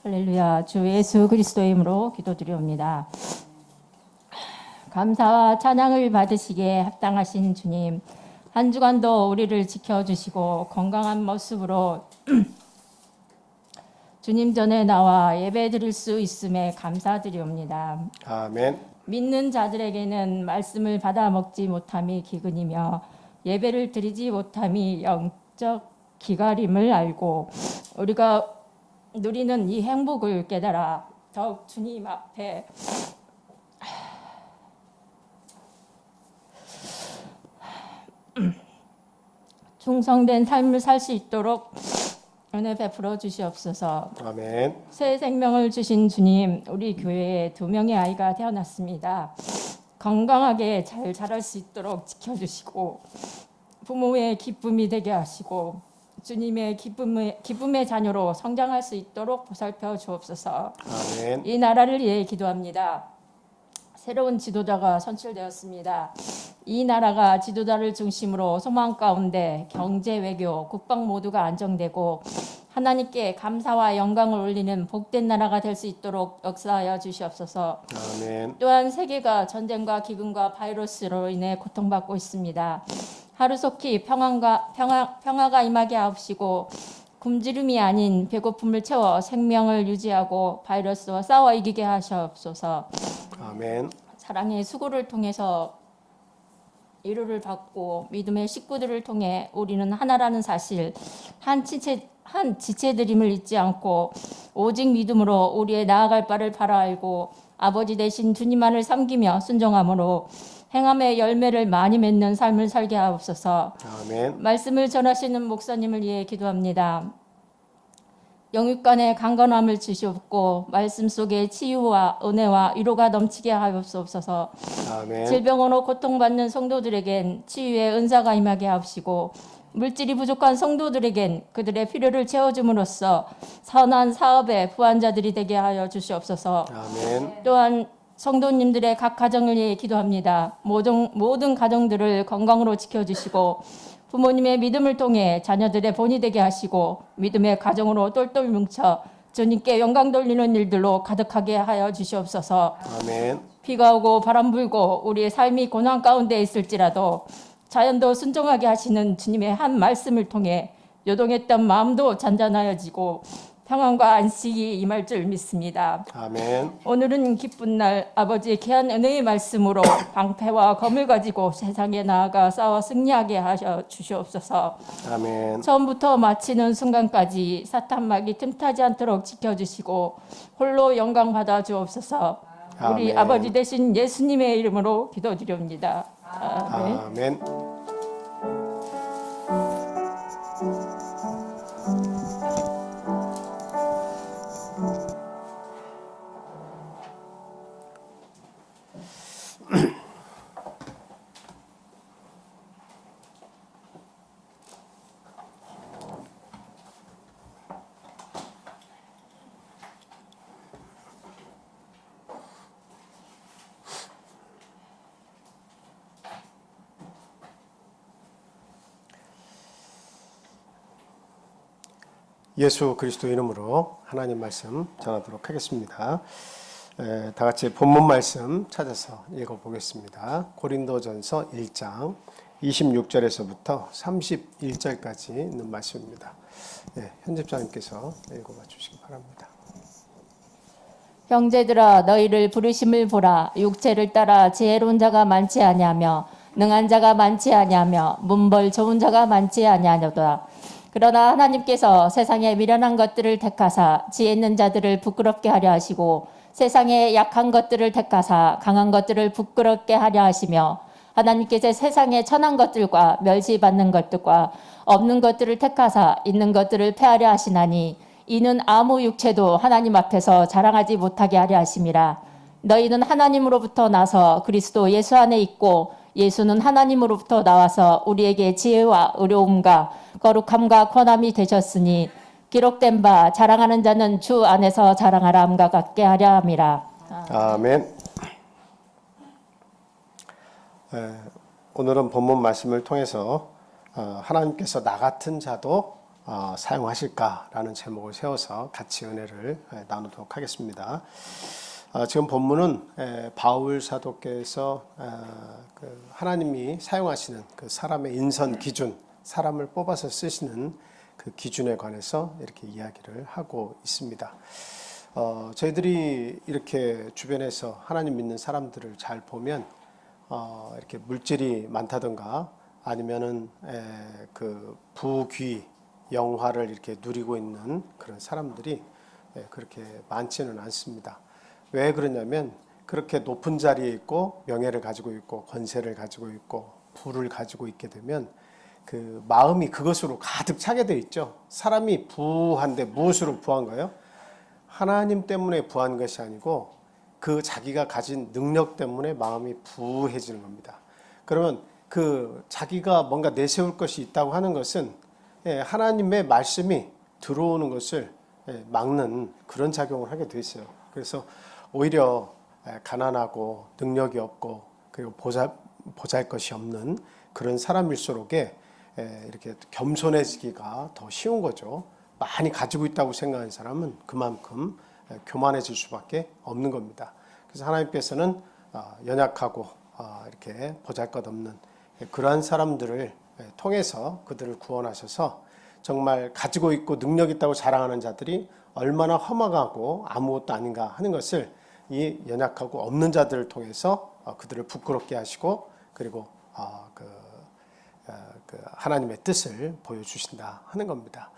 할렐루야. 주 예수 그리스도의 이름으로 기도드리옵니다. 감사와 찬양을 받으시기에 합당하신 주님, 한 주간도 우리를 지켜주시고 건강한 모습으로 주님 전에 나와 예배드릴 수 있음에 감사드리옵니다. 아멘. 믿는 자들에게는 말씀을 받아 먹지 못함이 기근이며 예배를 드리지 못함이 영적 기갈임을 알고 우리가 누리는 이 행복을 깨달아 더욱 주님 앞에 충성된 삶을 살 수 있도록 은혜 베풀어 주시옵소서. 아멘. 새 생명을 주신 주님, 우리 교회에 2명의 아이가 태어났습니다. 건강하게 잘 자랄 수 있도록 지켜주시고 부모의 기쁨이 되게 하시고 주님의 기쁨의 자녀로 성장할 수 있도록 보살펴 주옵소서. 아멘. 이 나라를 위해 기도합니다. 새로운 지도자가 선출되었습니다. 이 나라가 지도자를 중심으로 소망 가운데 경제, 외교, 국방 모두가 안정되고 하나님께 감사와 영광을 올리는 복된 나라가 될 수 있도록 역사하여 주시옵소서. 아멘. 또한 세계가 전쟁과 기근과 바이러스로 인해 고통받고 있습니다. 하루속히 평화가 임하게 하옵시고 굶주림이 아닌 배고픔을 채워 생명을 유지하고 바이러스와 싸워 이기게 하시옵소서. 아멘. 사랑의 수고를 통해서 위로를 받고 믿음의 식구들을 통해 우리는 하나라는 사실, 한 지체들임을 잊지 않고 오직 믿음으로 우리의 나아갈 바를 바라 알고 아버지 되신 주님만을 섬기며 순종함으로 행함의 열매를 많이 맺는 삶을 살게 하옵소서. 아멘. 말씀을 전하시는 목사님을 위해 기도합니다. 영육간의 강건함을 주시옵고 말씀 속에 치유와 은혜와 위로가 넘치게 하옵소서. 아멘. 질병으로 고통받는 성도들에겐 치유의 은사가 임하게 하옵시고 물질이 부족한 성도들에겐 그들의 필요를 채워줌으로써 선한 사업의 부한자들이 되게 하여 주시옵소서. 아멘. 또한 성도님들의 각 가정을 위해 기도합니다. 모든 가정들을 건강으로 지켜주시고 부모님의 믿음을 통해 자녀들의 본이 되게 하시고 믿음의 가정으로 똘똘 뭉쳐 주님께 영광 돌리는 일들로 가득하게 하여 주시옵소서. 아멘. 비가 오고 바람 불고 우리의 삶이 고난 가운데 있을지라도 자연도 순종하게 하시는 주님의 한 말씀을 통해 요동했던 마음도 잔잔하여지고 평안과 안식이 임할 줄 믿습니다. 아멘. 오늘은 기쁜 날 아버지의 귀한 은혜의 말씀으로 방패와 검을 가지고 세상에 나아가 싸워 승리하게 하셔 주시옵소서. 아멘. 처음부터 마치는 순간까지 사탄막이 틈타지 않도록 지켜주시고 홀로 영광 받아 주옵소서. 우리 아멘. 아버지 되신 예수님의 이름으로 기도드립니다. 아멘. 아멘. 예수 그리스도 이름으로 하나님 말씀 전하도록 하겠습니다. 다 같이 본문 말씀 찾아서 읽어보겠습니다. 고린도전서 1장 26절에서부터 31절까지 있는 말씀입니다. 현집사님께서 읽어봐 주시기 바랍니다. 형제들아 너희를 부르심을 보라. 육체를 따라 지혜로운 자가 많지 아니하며 능한 자가 많지 아니하며 문벌 좋은 자가 많지 아니하도다. 그러나 하나님께서 세상에 미련한 것들을 택하사 지혜 있는 자들을 부끄럽게 하려 하시고 세상에 약한 것들을 택하사 강한 것들을 부끄럽게 하려 하시며 하나님께서 세상에 천한 것들과 멸시받는 것들과 없는 것들을 택하사 있는 것들을 폐하려 하시나니 이는 아무 육체도 하나님 앞에서 자랑하지 못하게 하려 하심이라. 너희는 하나님으로부터 나서 그리스도 예수 안에 있고 예수는 하나님으로부터 나와서 우리에게 지혜와 의로움과 거룩함과 권함이 되셨으니 기록된 바 자랑하는 자는 주 안에서 자랑하라 함과 같게 하려 함이라. 아멘. 오늘은 본문 말씀을 통해서 하나님께서 나 같은 자도 사용하실까라는 제목을 세워서 같이 은혜를 나누도록 하겠습니다. 지금 본문은 바울 사도께서 하나님이 사용하시는 그 사람의 인선 기준, 사람을 뽑아서 쓰시는 그 기준에 관해서 이렇게 이야기를 하고 있습니다. 저희들이 이렇게 주변에서 하나님 믿는 사람들을 잘 보면 이렇게 물질이 많다든가 아니면은 그 부귀 영화를 이렇게 누리고 있는 그런 사람들이 그렇게 많지는 않습니다. 왜 그러냐면 그렇게 높은 자리에 있고 명예를 가지고 있고 권세를 가지고 있고 부를 가지고 있게 되면 그 마음이 그것으로 가득 차게 돼 있죠. 사람이 부한데 무엇으로 부한가요? 하나님 때문에 부한 것이 아니고 그 자기가 가진 능력 때문에 마음이 부해지는 겁니다. 그러면 그 자기가 뭔가 내세울 것이 있다고 하는 것은 하나님의 말씀이 들어오는 것을 막는 그런 작용을 하게 돼 있어요. 그래서 오히려 가난하고 능력이 없고 그리고 보잘것이 없는 그런 사람일수록에 이렇게 겸손해지기가 더 쉬운 거죠. 많이 가지고 있다고 생각하는 사람은 그만큼 교만해질 수밖에 없는 겁니다. 그래서 하나님께서는 연약하고 이렇게 보잘것없는 그러한 사람들을 통해서 그들을 구원하셔서 정말 가지고 있고 능력 있다고 자랑하는 자들이 얼마나 험악하고 아무것도 아닌가 하는 것을 이 연약하고 없는 자들을 통해서 그들을 부끄럽게 하시고 그리고 하나님의 뜻을 보여주신다 하는 겁니다.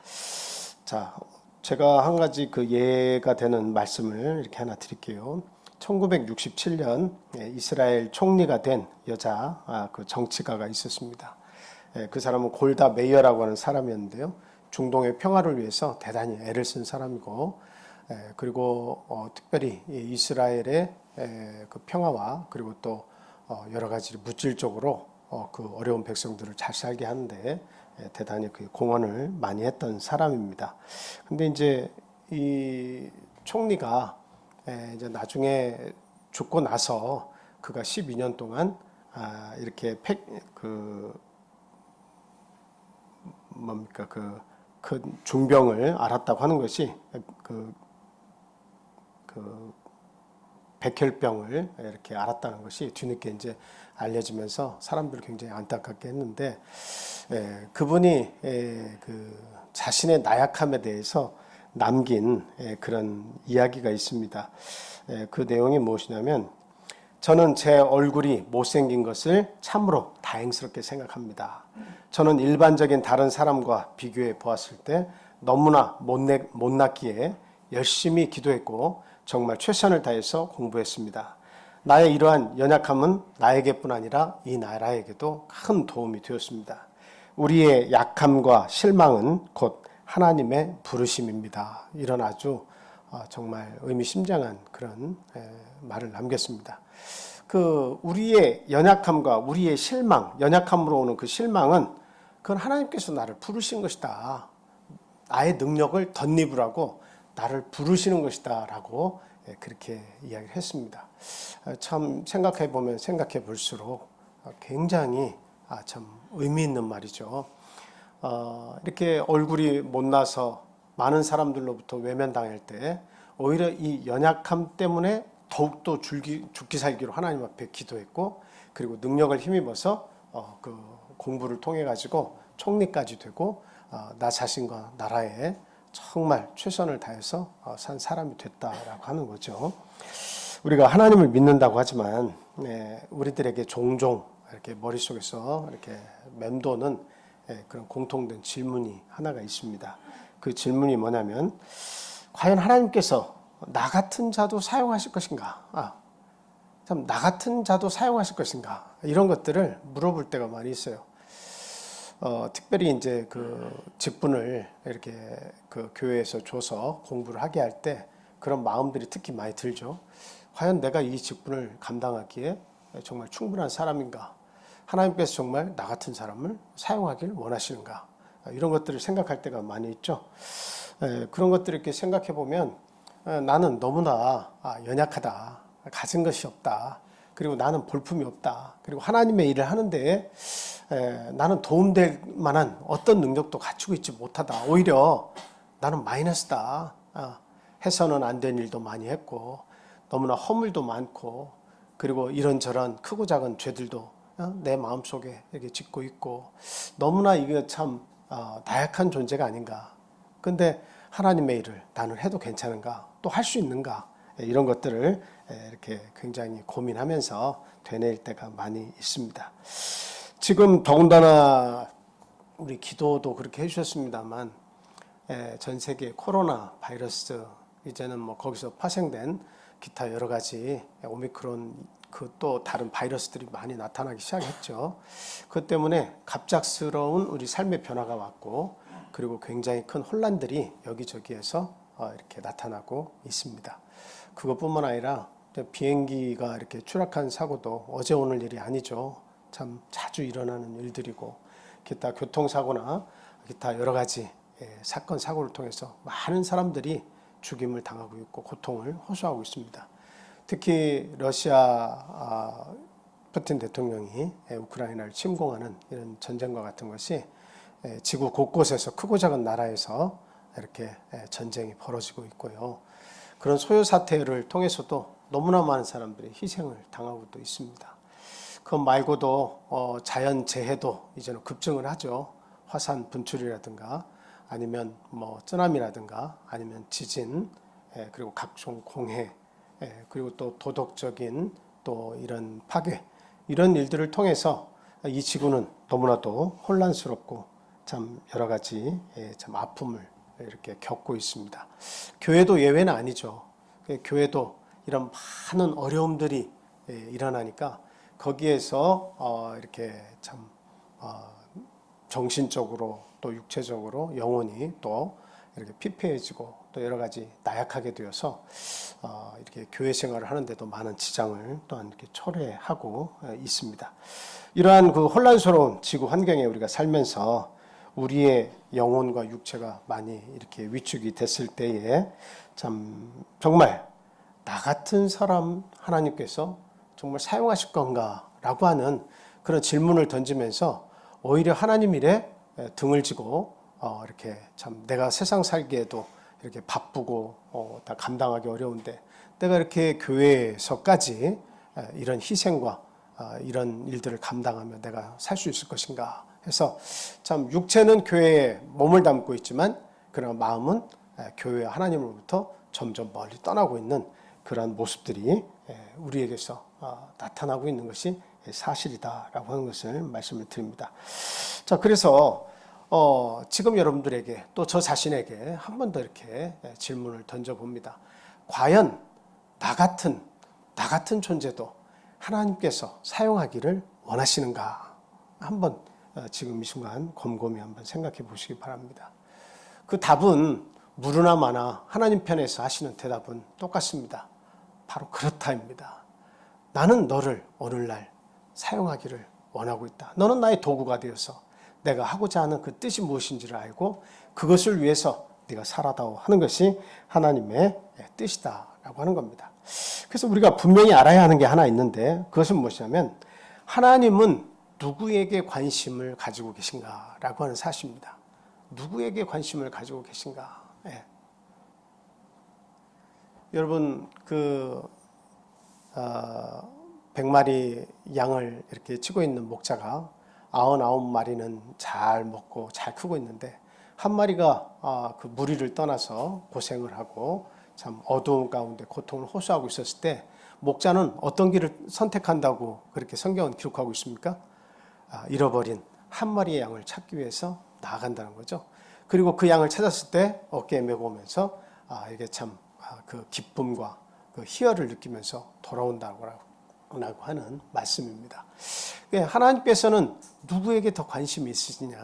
자, 제가 한 가지 그 예가 되는 말씀을 이렇게 하나 드릴게요. 1967년 이스라엘 총리가 된 여자 그 정치가가 있었습니다. 그 사람은 골다 메이어라고 하는 사람이었는데요. 중동의 평화를 위해서 대단히 애를 쓴 사람이고, 그리고 특별히 이스라엘의 그 평화와 그리고 또 여러 가지 물질적으로 그 어려운 백성들을 잘 살게 하는데 대단히 그 공헌을 많이 했던 사람입니다. 근데 이제 이 총리가 이제 나중에 죽고 나서 그가 12년 동안 이렇게 큰 중병을 앓았다고 하는 것이 백혈병을 이렇게 앓았다는 것이 뒤늦게 이제 알려지면서 사람들을 굉장히 안타깝게 했는데 그분이 그 자신의 나약함에 대해서 남긴 그런 이야기가 있습니다. 그 내용이 무엇이냐면 저는 제 얼굴이 못생긴 것을 참으로 다행스럽게 생각합니다. 저는 일반적인 다른 사람과 비교해 보았을 때 너무나 못났기에 열심히 기도했고 정말 최선을 다해서 공부했습니다. 나의 이러한 연약함은 나에게뿐 아니라 이 나라에게도 큰 도움이 되었습니다. 우리의 약함과 실망은 곧 하나님의 부르심입니다. 이런 아주 정말 의미심장한 그런 말을 남겼습니다. 그 우리의 연약함과 우리의 실망, 연약함으로 오는 그 실망은 그건 하나님께서 나를 부르신 것이다. 나의 능력을 덧입으라고 나를 부르시는 것이다 라고 그렇게 이야기를 했습니다. 참 생각해 볼수록 굉장히 참 의미 있는 말이죠. 이렇게 얼굴이 못나서 많은 사람들로부터 외면당할 때 오히려 이 연약함 때문에 더욱더 죽기 살기로 하나님 앞에 기도했고 그리고 능력을 힘입어서 그 공부를 통해 가지고 총리까지 되고 나 자신과 나라에 정말 최선을 다해서 산 사람이 됐다라고 하는 거죠. 우리가 하나님을 믿는다고 하지만 우리들에게 종종 이렇게 머릿속에서 이렇게 맴도는 그런 공통된 질문이 하나가 있습니다. 그 질문이 뭐냐면 과연 하나님께서 나 같은 자도 사용하실 것인가? 참 나 같은 자도 사용하실 것인가? 이런 것들을 물어볼 때가 많이 있어요. 특별히 이제 그 직분을 이렇게 그 교회에서 줘서 공부를 하게 할 때 그런 마음들이 특히 많이 들죠. 과연 내가 이 직분을 감당하기에 정말 충분한 사람인가? 하나님께서 정말 나 같은 사람을 사용하기를 원하시는가? 이런 것들을 생각할 때가 많이 있죠. 그런 것들을 이렇게 생각해 보면 나는 너무나 연약하다. 가진 것이 없다. 그리고 나는 볼품이 없다. 그리고 하나님의 일을 하는데 나는 도움될 만한 어떤 능력도 갖추고 있지 못하다. 오히려 나는 마이너스다. 해서는 안 된 일도 많이 했고 너무나 허물도 많고 그리고 이런저런 크고 작은 죄들도 내 마음속에 이렇게 짓고 있고 너무나 이게 참 나약한 존재가 아닌가. 근데 하나님의 일을 나는 해도 괜찮은가? 또 할 수 있는가? 이런 것들을 이렇게 굉장히 고민하면서 되뇌일 때가 많이 있습니다. 지금 더군다나 우리 기도도 그렇게 해주셨습니다만 전 세계 코로나 바이러스 이제는 뭐 거기서 파생된 기타 여러 가지 오미크론 그 또 다른 바이러스들이 많이 나타나기 시작했죠. 그것 때문에 갑작스러운 우리 삶의 변화가 왔고 그리고 굉장히 큰 혼란들이 여기저기에서 이렇게 나타나고 있습니다. 그것뿐만 아니라 비행기가 이렇게 추락한 사고도 어제 오늘 일이 아니죠. 참 자주 일어나는 일들이고 기타 교통사고나 기타 여러 가지 사건 사고를 통해서 많은 사람들이 죽임을 당하고 있고 고통을 호소하고 있습니다. 특히 러시아 푸틴 대통령이 우크라이나를 침공하는 이런 전쟁과 같은 것이 지구 곳곳에서 크고 작은 나라에서 이렇게 전쟁이 벌어지고 있고요. 그런 소요 사태를 통해서도 너무나 많은 사람들이 희생을 당하고 또 있습니다. 그 말고도 자연 재해도 이제는 급증을 하죠. 화산 분출이라든가 아니면 뭐 쓰나미라든가 아니면 지진 그리고 각종 공해 그리고 또 도덕적인 또 이런 파괴 이런 일들을 통해서 이 지구는 너무나도 혼란스럽고 참 여러 가지 참 아픔을 이렇게 겪고 있습니다. 교회도 예외는 아니죠. 교회도 이런 많은 어려움들이 일어나니까 거기에서 이렇게 참 정신적으로 또 육체적으로 영혼이 또 이렇게 피폐해지고 또 여러 가지 나약하게 되어서 이렇게 교회 생활을 하는데도 많은 지장을 또한 이렇게 초래하고 있습니다. 이러한 그 혼란스러운 지구 환경에 우리가 살면서 우리의 영혼과 육체가 많이 이렇게 위축이 됐을 때에 참 정말 나 같은 사람 하나님께서 정말 사용하실 건가라고 하는 그런 질문을 던지면서 오히려 하나님 일에 등을 지고 이렇게 참 내가 세상 살기에도 이렇게 바쁘고 다 감당하기 어려운데 내가 이렇게 교회에서까지 이런 희생과 이런 일들을 감당하며 내가 살 수 있을 것인가 해서 참 육체는 교회에 몸을 담고 있지만 그러나 마음은 교회와 하나님으로부터 점점 멀리 떠나고 있는 그러한 모습들이 우리에게서 나타나고 있는 것이 사실이다라고 하는 것을 말씀을 드립니다. 자, 그래서 지금 여러분들에게 또 저 자신에게 한 번 더 이렇게 질문을 던져봅니다. 과연 나 같은 존재도 하나님께서 사용하기를 원하시는가? 한번 지금 이 순간 곰곰이 한번 생각해 보시기 바랍니다. 그 답은 무르나 마나 하나님 편에서 하시는 대답은 똑같습니다. 바로 그렇다입니다. 나는 너를 오늘날 사용하기를 원하고 있다. 너는 나의 도구가 되어서 내가 하고자 하는 그 뜻이 무엇인지를 알고 그것을 위해서 네가 살아다오 하는 것이 하나님의 뜻이다라고 하는 겁니다. 그래서 우리가 분명히 알아야 하는 게 하나 있는데 그것은 무엇이냐면 하나님은 누구에게 관심을 가지고 계신가라고 하는 사실입니다. 누구에게 관심을 가지고 계신가? 여러분 100마리 양을 이렇게 치고 있는 목자가 99마리는 잘 먹고 잘 크고 있는데 한 마리가 그 무리를 떠나서 고생을 하고 참 어두움 가운데 고통을 호소하고 있었을 때 목자는 어떤 길을 선택한다고 그렇게 성경은 기록하고 있습니까? 잃어버린 한 마리의 양을 찾기 위해서 나아간다는 거죠. 그리고 그 양을 찾았을 때 어깨에 메고 오면서 이게 참 그 기쁨과 그 희열을 느끼면서 돌아온다고 하는 말씀입니다. 하나님께서는 누구에게 더 관심이 있으시냐?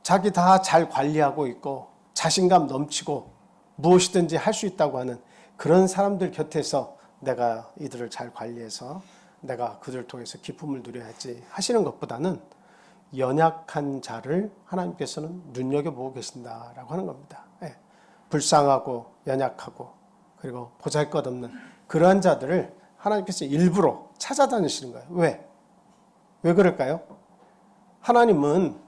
자기 다 잘 관리하고 있고 자신감 넘치고 무엇이든지 할 수 있다고 하는 그런 사람들 곁에서 내가 이들을 잘 관리해서 내가 그들을 통해서 기쁨을 누려야지 하시는 것보다는 연약한 자를 하나님께서는 눈여겨보고 계신다라고 하는 겁니다. 불쌍하고 연약하고 그리고 보잘것없는 그러한 자들을 하나님께서 일부러 찾아다니시는 거예요. 왜? 왜 그럴까요? 하나님은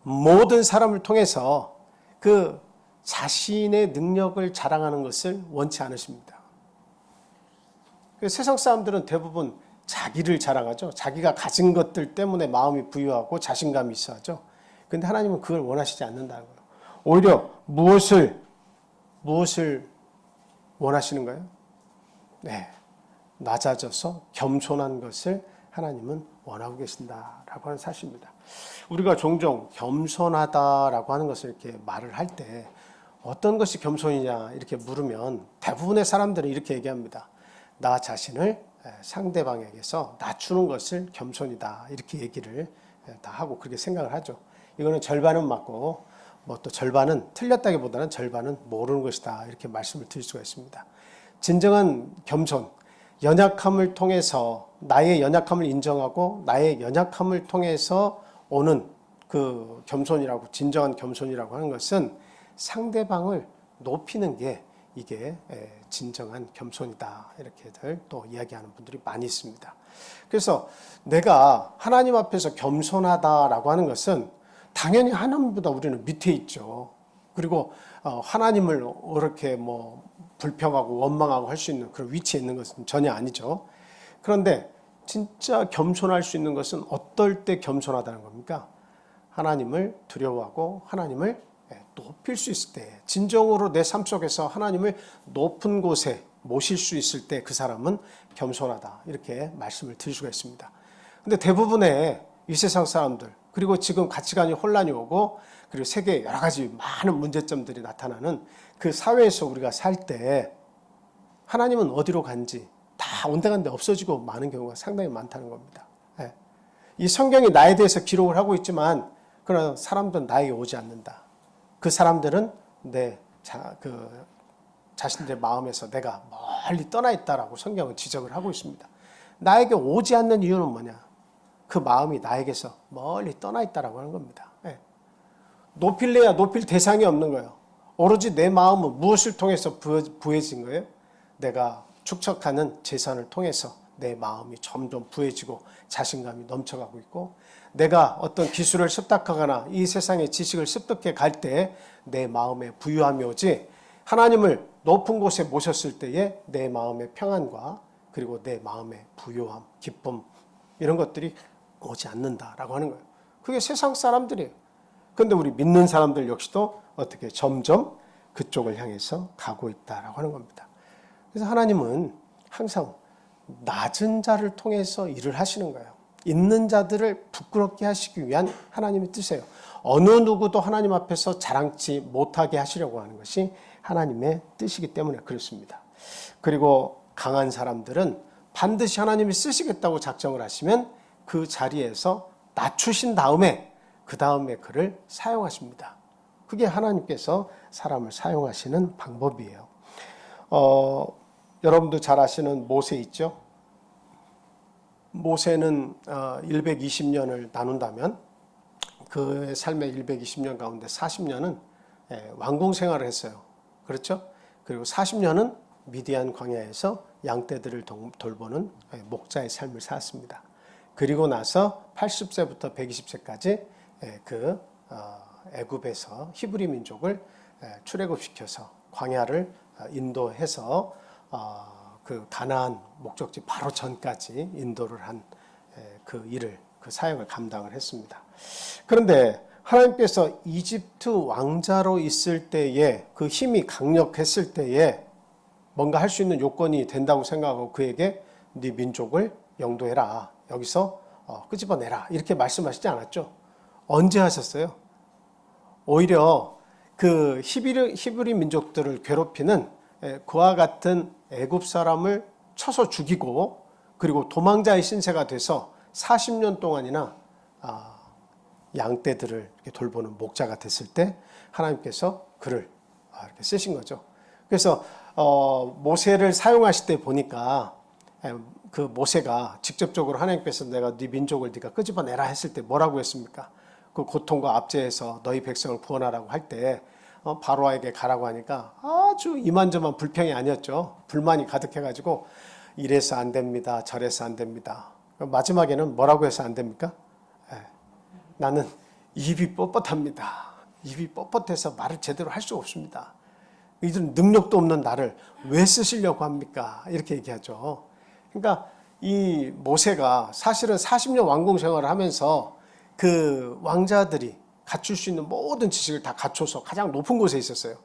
모든 사람을 통해서 그 자신의 능력을 자랑하는 것을 원치 않으십니다. 세상 사람들은 대부분 자기를 자랑하죠. 자기가 가진 것들 때문에 마음이 부유하고 자신감이 있어 하죠. 그런데 하나님은 그걸 원하시지 않는다는 거예요. 오히려 무엇을 원하시는 거예요? 네, 낮아져서 겸손한 것을 하나님은 원하고 계신다라고 하는 사실입니다. 우리가 종종 겸손하다라고 하는 것을 이렇게 말을 할 때 어떤 것이 겸손이냐 이렇게 물으면 대부분의 사람들은 이렇게 얘기합니다. 나 자신을 상대방에게서 낮추는 것을 겸손이다 이렇게 얘기를 다 하고 그렇게 생각을 하죠. 이거는 절반은 맞고 뭐 또 절반은 틀렸다기보다는 절반은 모르는 것이다 이렇게 말씀을 드릴 수가 있습니다. 진정한 겸손, 연약함을 통해서 나의 연약함을 인정하고 나의 연약함을 통해서 오는 그 겸손이라고, 진정한 겸손이라고 하는 것은 상대방을 높이는 게 이게 진정한 겸손이다 이렇게들 또 이야기하는 분들이 많이 있습니다. 그래서 내가 하나님 앞에서 겸손하다라고 하는 것은 당연히 하나님보다 우리는 밑에 있죠. 그리고 하나님을 이렇게 뭐 불평하고 원망하고 할 수 있는 그런 위치에 있는 것은 전혀 아니죠. 그런데 진짜 겸손할 수 있는 것은 어떨 때 겸손하다는 겁니까? 하나님을 두려워하고 하나님을 높일 수 있을 때, 진정으로 내 삶 속에서 하나님을 높은 곳에 모실 수 있을 때 그 사람은 겸손하다 이렇게 말씀을 드릴 수가 있습니다. 근데 대부분의 이 세상 사람들, 그리고 지금 가치관이 혼란이 오고 그리고 세계에 여러 가지 많은 문제점들이 나타나는 그 사회에서 우리가 살 때 하나님은 어디로 간지 다 온데간데 없어지고 많은 경우가 상당히 많다는 겁니다. 이 성경이 나에 대해서 기록을 하고 있지만 그러나 사람들은 나에게 오지 않는다. 그 사람들은 자신들의 마음에서 내가 멀리 떠나 있다라고 성경은 지적을 하고 있습니다. 나에게 오지 않는 이유는 뭐냐? 그 마음이 나에게서 멀리 떠나 있다라고 하는 겁니다. 높일래야 높일 대상이 없는 거예요. 오로지 내 마음은 무엇을 통해서 부해진 거예요? 내가 축적하는 재산을 통해서 내 마음이 점점 부해지고 자신감이 넘쳐가고 있고, 내가 어떤 기술을 습득하거나 이 세상의 지식을 습득해 갈 때 내 마음에 부유함이 오지, 하나님을 높은 곳에 모셨을 때에 내 마음의 평안과 그리고 내 마음의 부유함, 기쁨 이런 것들이 오지 않는다라고 하는 거예요. 그게 세상 사람들이에요. 그런데 우리 믿는 사람들 역시도 어떻게 점점 그쪽을 향해서 가고 있다라고 하는 겁니다. 그래서 하나님은 항상 낮은 자를 통해서 일을 하시는 거예요. 있는 자들을 부끄럽게 하시기 위한 하나님의 뜻이에요. 어느 누구도 하나님 앞에서 자랑치 못하게 하시려고 하는 것이 하나님의 뜻이기 때문에 그렇습니다. 그리고 강한 사람들은 반드시 하나님이 쓰시겠다고 작정을 하시면 그 자리에서 낮추신 다음에 그 다음에 그를 사용하십니다. 그게 하나님께서 사람을 사용하시는 방법이에요. 여러분도 잘 아시는 모세 있죠? 모세는 120년을 나눈다면 그의 삶의 120년 가운데 40년은 왕궁 생활을 했어요. 그렇죠? 그리고 40년은 미디안 광야에서 양떼들을 돌보는 목자의 삶을 살았습니다. 그리고 나서 80세부터 120세까지 그 애굽에서 히브리 민족을 출애굽시켜서 광야를 인도해서 그 가나안 목적지 바로 전까지 인도를 한 그 일을, 그 사역을 감당을 했습니다. 그런데 하나님께서 이집트 왕자로 있을 때에 그 힘이 강력했을 때에 뭔가 할 수 있는 요건이 된다고 생각하고 그에게 네 민족을 영도해라, 여기서 끄집어내라 이렇게 말씀하시지 않았죠? 언제 하셨어요? 오히려 그 히브리 민족들을 괴롭히는 그와 같은 애굽 사람을 쳐서 죽이고 그리고 도망자의 신세가 돼서 40년 동안이나 양떼들을 이렇게 돌보는 목자가 됐을 때 하나님께서 그를 이렇게 쓰신 거죠. 그래서 모세를 사용하실 때 보니까 그 모세가 직접적으로 하나님께서 내가 네 민족을 네가 끄집어내라 했을 때 뭐라고 했습니까? 그 고통과 압제에서 너희 백성을 구원하라고 할 때 바로에게 가라고 하니까 아주 이만저만 불평이 아니었죠. 불만이 가득해가지고 이래서 안 됩니다. 저래서 안 됩니다. 마지막에는 뭐라고 해서 안 됩니까? 나는 입이 뻣뻣합니다. 입이 뻣뻣해서 말을 제대로 할 수 없습니다. 이들은 능력도 없는 나를 왜 쓰시려고 합니까? 이렇게 얘기하죠. 그러니까 이 모세가 사실은 40년 왕궁 생활을 하면서 그 왕자들이 갖출 수 있는 모든 지식을 다 갖춰서 가장 높은 곳에 있었어요.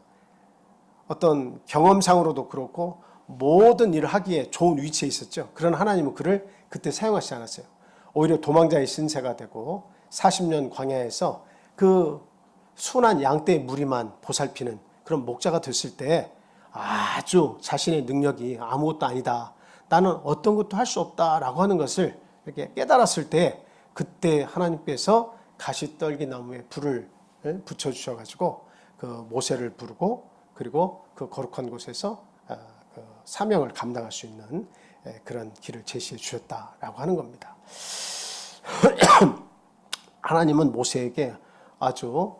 어떤 경험상으로도 그렇고 모든 일을 하기에 좋은 위치에 있었죠. 그런 하나님은 그를 그때 사용하시지 않았어요. 오히려 도망자의 신세가 되고 40년 광야에서 그 순한 양떼의 무리만 보살피는 그런 목자가 됐을 때 아주 자신의 능력이 아무것도 아니다. 나는 어떤 것도 할 수 없다라고 하는 것을 이렇게 깨달았을 때 그때 하나님께서 가시떨기 나무에 불을 붙여주셔가지고 그 모세를 부르고 그리고 그 거룩한 곳에서 그 사명을 감당할 수 있는 그런 길을 제시해 주셨다라고 하는 겁니다. 하나님은 모세에게 아주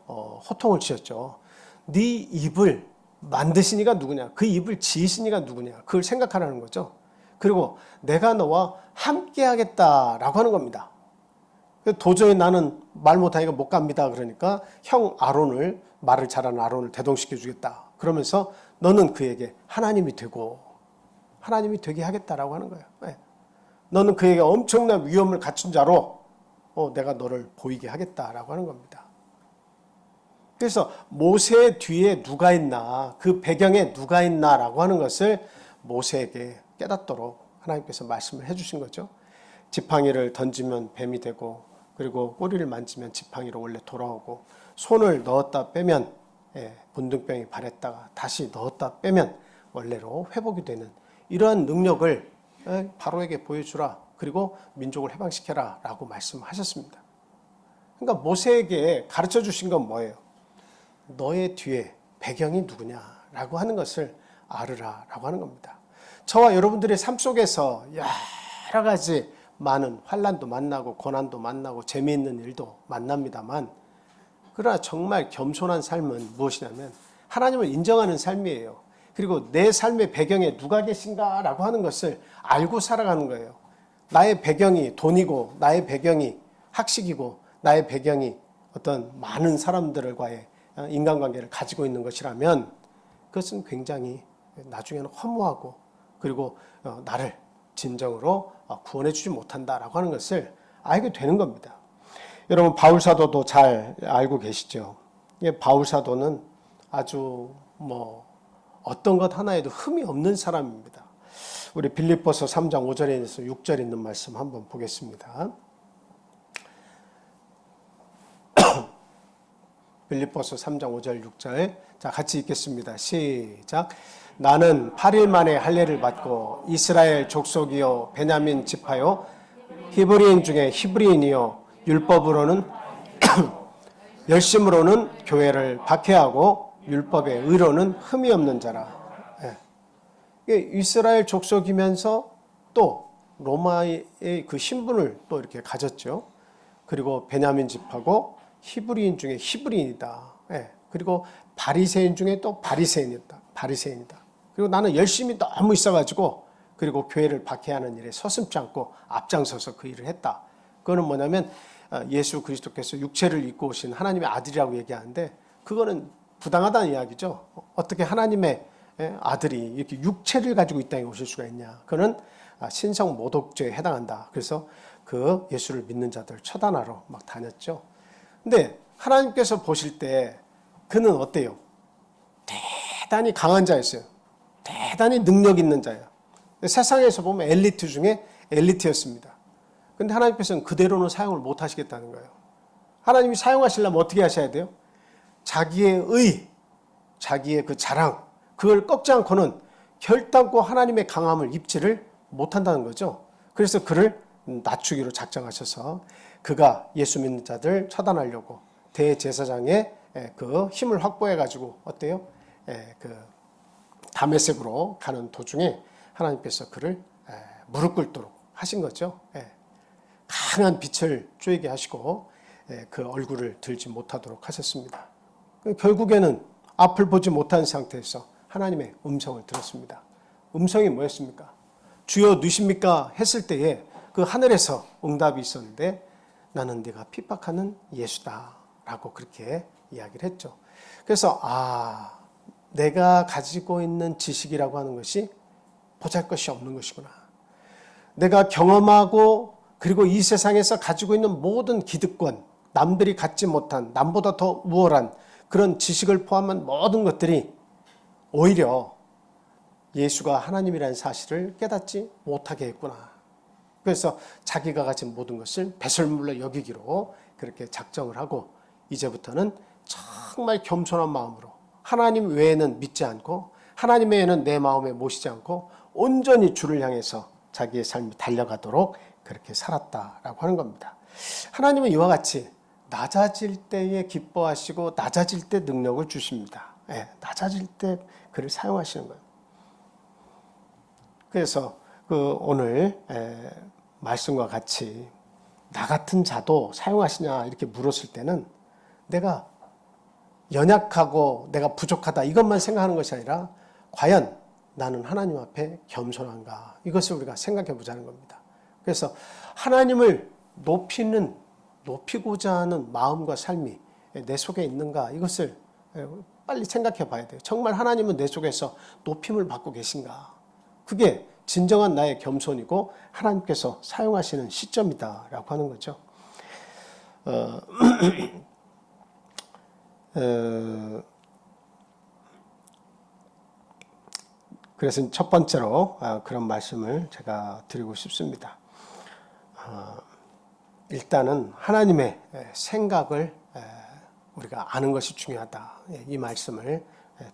호통을 치셨죠. 네 입을 만드신 이가 누구냐? 그 입을 지으신 이가 누구냐? 그걸 생각하라는 거죠. 그리고 내가 너와 함께 하겠다라고 하는 겁니다. 도저히 나는 말 못하니까 못 갑니다. 그러니까 형 아론을, 말을 잘하는 아론을 대동시켜 주겠다. 그러면서 너는 그에게 하나님이 되고 하나님이 되게 하겠다라고 하는 거예요. 너는 그에게 엄청난 위엄을 갖춘 자로 내가 너를 보이게 하겠다라고 하는 겁니다. 그래서 모세 뒤에 누가 있나, 그 배경에 누가 있나라고 하는 것을 모세에게 깨닫도록 하나님께서 말씀을 해주신 거죠. 지팡이를 던지면 뱀이 되고, 그리고 꼬리를 만지면 지팡이로 원래 돌아오고, 손을 넣었다 빼면 문둥병이 발했다가 다시 넣었다 빼면 원래로 회복이 되는 이러한 능력을 바로에게 보여주라. 그리고 민족을 해방시켜라 라고 말씀하셨습니다. 그러니까 모세에게 가르쳐 주신 건 뭐예요? 너의 뒤에 배경이 누구냐라고 하는 것을 알으라라고 하는 겁니다. 저와 여러분들의 삶 속에서 여러 가지 많은 환난도 만나고 고난도 만나고 재미있는 일도 만납니다만, 그러나 정말 겸손한 삶은 무엇이냐면 하나님을 인정하는 삶이에요. 그리고 내 삶의 배경에 누가 계신가라고 하는 것을 알고 살아가는 거예요. 나의 배경이 돈이고, 나의 배경이 학식이고, 나의 배경이 어떤 많은 사람들과의 인간관계를 가지고 있는 것이라면 그것은 굉장히 나중에는 허무하고, 그리고 나를 진정으로 구원해 주지 못한다라고 하는 것을 알게 되는 겁니다. 여러분, 바울사도도 잘 알고 계시죠? 바울사도는 아주 어떤 것 하나에도 흠이 없는 사람입니다. 우리 빌립보서 3장 5절에서 6절에 있는 말씀 한번 보겠습니다. 빌립보서 3장 5절 6절, 자 같이 읽겠습니다. 시작. 나는 8일 만에 할례를 받고 이스라엘 족속이요 베냐민 지파요 히브리인 중에 히브리인이요 율법으로는 열심으로는 교회를 박해하고 율법의 의로는 흠이 없는 자라. 이스라엘 족속이면서 또 로마의 그 신분을 또 이렇게 가졌죠. 그리고 베냐민 지파고 히브리인 중에 히브리인이다. 그리고 바리새인 중에 또 바리새인이다. 그리고 나는 열심히 너무 있어가지고 그리고 교회를 박해하는 일에 서슴지 않고 앞장서서 그 일을 했다. 그거는 뭐냐면 예수 그리스도께서 육체를 입고 오신 하나님의 아들이라고 얘기하는데 그거는 부당하다는 이야기죠. 어떻게 하나님의 아들이 이렇게 육체를 가지고 이 땅에 오실 수가 있냐. 그는 신성 모독죄에 해당한다. 그래서 그 예수를 믿는 자들 처단하러 막 다녔죠. 근데 하나님께서 보실 때 그는 어때요? 대단히 강한 자였어요. 대단히 능력 있는 자예요. 세상에서 보면 엘리트 중에 엘리트였습니다. 근데 하나님께서는 그대로는 사용을 못 하시겠다는 거예요. 하나님이 사용하시려면 어떻게 하셔야 돼요? 자기의 의, 자기의 그 자랑, 그걸 꺾지 않고는 결단코 하나님의 강함을 입지를 못한다는 거죠. 그래서 그를 낮추기로 작정하셔서 그가 예수 믿는 자들 처단하려고 대제사장의 그 힘을 확보해가지고 어때요? 그 다메섹으로 가는 도중에 하나님께서 그를 무릎 꿇도록 하신 거죠. 강한 빛을 쬐게 하시고 그 얼굴을 들지 못하도록 하셨습니다. 결국에는 앞을 보지 못한 상태에서 하나님의 음성을 들었습니다. 음성이 뭐였습니까? 주여 누십니까? 했을 때에 그 하늘에서 응답이 있었는데 나는 네가 핍박하는 예수다 라고 그렇게 이야기를 했죠. 그래서 내가 가지고 있는 지식이라고 하는 것이 보잘것이 없는 것이구나. 내가 경험하고 그리고 이 세상에서 가지고 있는 모든 기득권, 남들이 갖지 못한, 남보다 더 우월한 그런 지식을 포함한 모든 것들이 오히려 예수가 하나님이라는 사실을 깨닫지 못하게 했구나. 그래서 자기가 가진 모든 것을 배설물로 여기기로 그렇게 작정을 하고 이제부터는 정말 겸손한 마음으로 하나님 외에는 믿지 않고 하나님 외에는 내 마음에 모시지 않고 온전히 주를 향해서 자기의 삶이 달려가도록 그렇게 살았다라고 하는 겁니다. 하나님은 이와 같이 낮아질 때에 기뻐하시고 낮아질 때 능력을 주십니다. 낮아질 때 그를 사용하시는 거예요. 그래서 오늘 말씀과 같이 나 같은 자도 사용하시냐 이렇게 물었을 때는 내가 연약하고 내가 부족하다 이것만 생각하는 것이 아니라 과연 나는 하나님 앞에 겸손한가 이것을 우리가 생각해 보자는 겁니다. 그래서 하나님을 높이고자 하는 마음과 삶이 내 속에 있는가 이것을 빨리 생각해 봐야 돼요. 정말 하나님은 내 속에서 높임을 받고 계신가? 그게 진정한 나의 겸손이고 하나님께서 사용하시는 시점이다라고 하는 거죠. 그래서 첫 번째로 그런 말씀을 제가 드리고 싶습니다. 일단은 하나님의 생각을 우리가 아는 것이 중요하다. 이 말씀을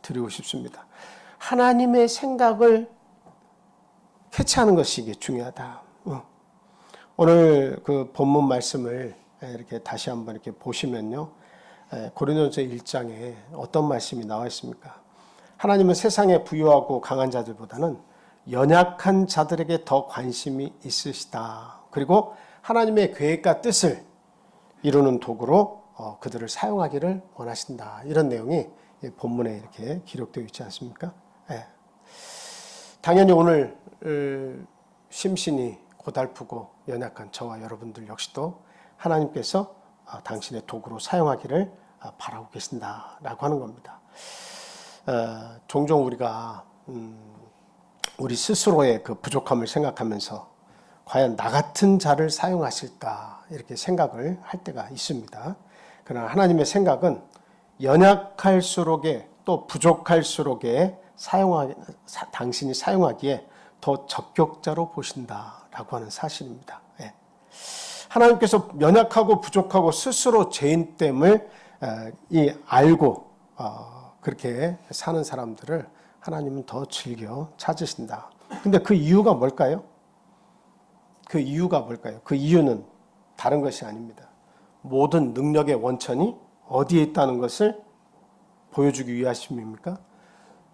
드리고 싶습니다. 하나님의 생각을 캐치하는 것이 이게 중요하다. 오늘 그 본문 말씀을 이렇게 다시 한번 이렇게 보시면요. 고린도전서 1장에 어떤 말씀이 나와 있습니까? 하나님은 세상에 부유하고 강한 자들보다는 연약한 자들에게 더 관심이 있으시다. 그리고 하나님의 계획과 뜻을 이루는 도구로 그들을 사용하기를 원하신다. 이런 내용이 본문에 이렇게 기록되어 있지 않습니까? 당연히 오늘 심신이 고달프고 연약한 저와 여러분들 역시도 하나님께서 당신의 도구로 사용하기를 바라고 계신다라고 하는 겁니다. 종종 우리가 우리 스스로의 그 부족함을 생각하면서 과연 나 같은 자를 사용하실까 이렇게 생각을 할 때가 있습니다. 그러나 하나님의 생각은 연약할수록에 또 부족할수록에 당신이 사용하기에 더 적격자로 보신다라고 하는 사실입니다. 하나님께서 연약하고 부족하고 스스로 죄인됨을 알고 그렇게 사는 사람들을 하나님은 더 즐겨 찾으신다. 근데 그 이유가 뭘까요? 그 이유는 다른 것이 아닙니다. 모든 능력의 원천이 어디에 있다는 것을 보여주기 위하심입니까?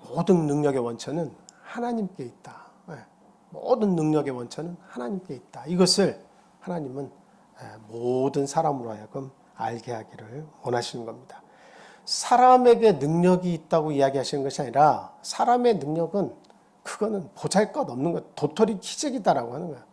모든 능력의 원천은 하나님께 있다. 모든 능력의 원천은 하나님께 있다. 이것을 하나님은 모든 사람으로 하여금 알게 하기를 원하시는 겁니다. 사람에게 능력이 있다고 이야기하시는 것이 아니라 사람의 능력은 그거는 보잘것없는 것, 도토리 키재기다라고 하는 거야.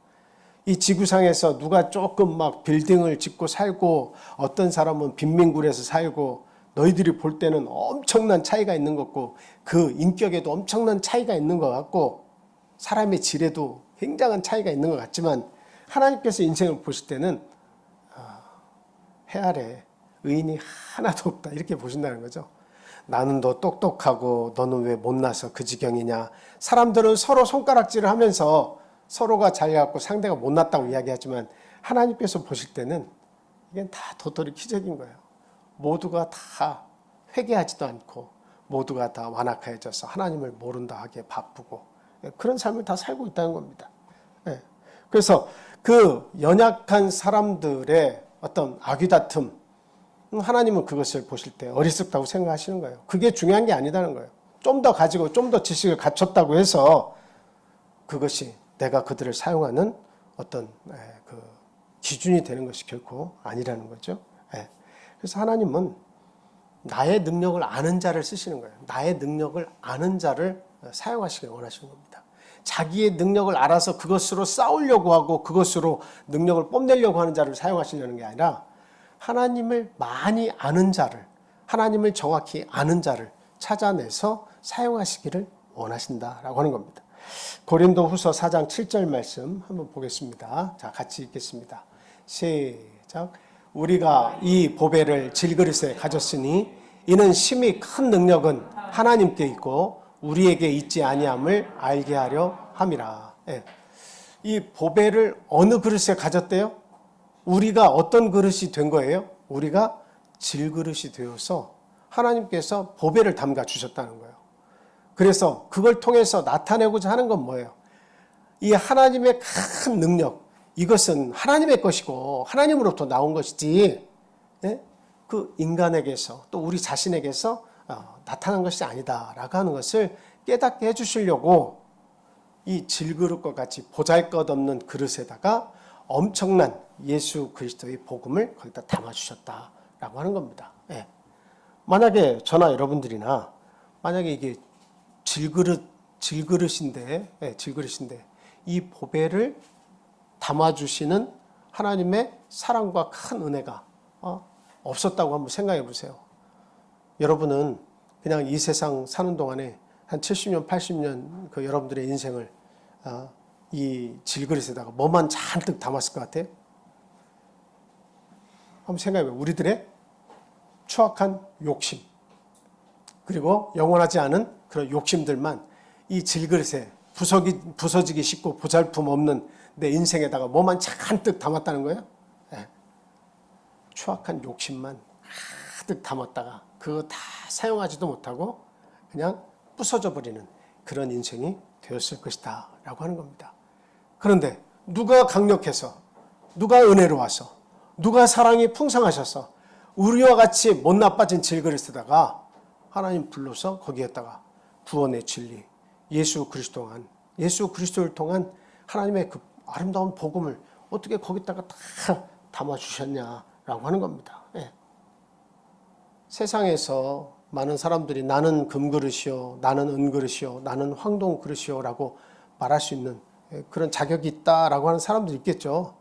이 지구상에서 누가 조금 막 빌딩을 짓고 살고 어떤 사람은 빈민굴에서 살고 너희들이 볼 때는 엄청난 차이가 있는 것 같고 그 인격에도 엄청난 차이가 있는 것 같고 사람의 질에도 굉장한 차이가 있는 것 같지만 하나님께서 인생을 보실 때는 해 아래 의인이 하나도 없다 이렇게 보신다는 거죠. 나는 더 똑똑하고 너는 왜 못나서 그 지경이냐. 사람들은 서로 손가락질을 하면서 서로가 잘해갖고 상대가 못났다고 이야기하지만 하나님께서 보실 때는 이게 다 도토리 키재기인 거예요. 모두가 다 회개하지도 않고 모두가 다 완악해져서 하나님을 모른다 하기에 바쁘고 그런 삶을 다 살고 있다는 겁니다. 그래서 그 연약한 사람들의 어떤 아귀다툼 하나님은 그것을 보실 때 어리석다고 생각하시는 거예요. 그게 중요한 게 아니다는 거예요. 좀 더 가지고 좀 더 지식을 갖췄다고 해서 그것이 내가 그들을 사용하는 어떤 그 기준이 되는 것이 결코 아니라는 거죠. 그래서 하나님은 나의 능력을 아는 자를 쓰시는 거예요. 나의 능력을 아는 자를 사용하시길 원하시는 겁니다. 자기의 능력을 알아서 그것으로 싸우려고 하고 그것으로 능력을 뽐내려고 하는 자를 사용하시려는 게 아니라 하나님을 많이 아는 자를, 하나님을 정확히 아는 자를 찾아내서 사용하시기를 원하신다라고 하는 겁니다. 고린도후서 4장 7절 말씀 한번 보겠습니다. 자, 같이 읽겠습니다. 시작. 우리가 이 보배를 질그릇에 가졌으니 이는 심히 큰 능력은 하나님께 있고 우리에게 있지 아니함을 알게 하려 함이라. 예. 이 보배를 어느 그릇에 가졌대요? 우리가 어떤 그릇이 된 거예요? 우리가 질그릇이 되어서 하나님께서 보배를 담가 주셨다는 거예요. 그래서 그걸 통해서 나타내고자 하는 건 뭐예요? 이 하나님의 큰 능력, 이것은 하나님의 것이고 하나님으로부터 나온 것이지, 예? 그 인간에게서 또 우리 자신에게서 나타난 것이 아니다라고 하는 것을 깨닫게 해주시려고 이 질그릇과 같이 보잘것없는 그릇에다가 엄청난 예수 그리스도의 복음을 거기다 담아주셨다라고 하는 겁니다. 예. 만약에 저나 여러분들이나 만약에 이게 질그릇인데 이 보배를 담아주시는 하나님의 사랑과 큰 은혜가 없었다고 한번 생각해 보세요. 여러분은 그냥 이 세상 사는 동안에 한 70년, 80년 그 여러분들의 인생을 이 질그릇에다가 뭐만 잔뜩 담았을 것 같아요? 한번 생각해 봐요. 우리들의 추악한 욕심, 그리고 영원하지 않은 그런 욕심들만 이 질그릇에 부서지기 쉽고 보잘품 없는 내 인생에다가 뭐만 잔뜩 담았다는 거예요? 네. 추악한 욕심만 가득 담았다가 그거 다 사용하지도 못하고 그냥 부서져 버리는 그런 인생이 되었을 것이다 라고 하는 겁니다. 그런데 누가 강력해서, 누가 은혜로워서, 누가 사랑이 풍성하셔서 우리와 같이 못 나빠진 질그릇에다가 하나님 불러서 거기에다가 구원의 진리, 예수 그리스도를 통한 하나님의 그 아름다운 복음을 어떻게 거기다가 다 담아주셨냐라고 하는 겁니다. 예. 세상에서 많은 사람들이 나는 금그릇이요, 나는 은그릇이요, 나는 황동그릇이요 라고 말할 수 있는 그런 자격이 있다라고 하는 사람들이 있겠죠.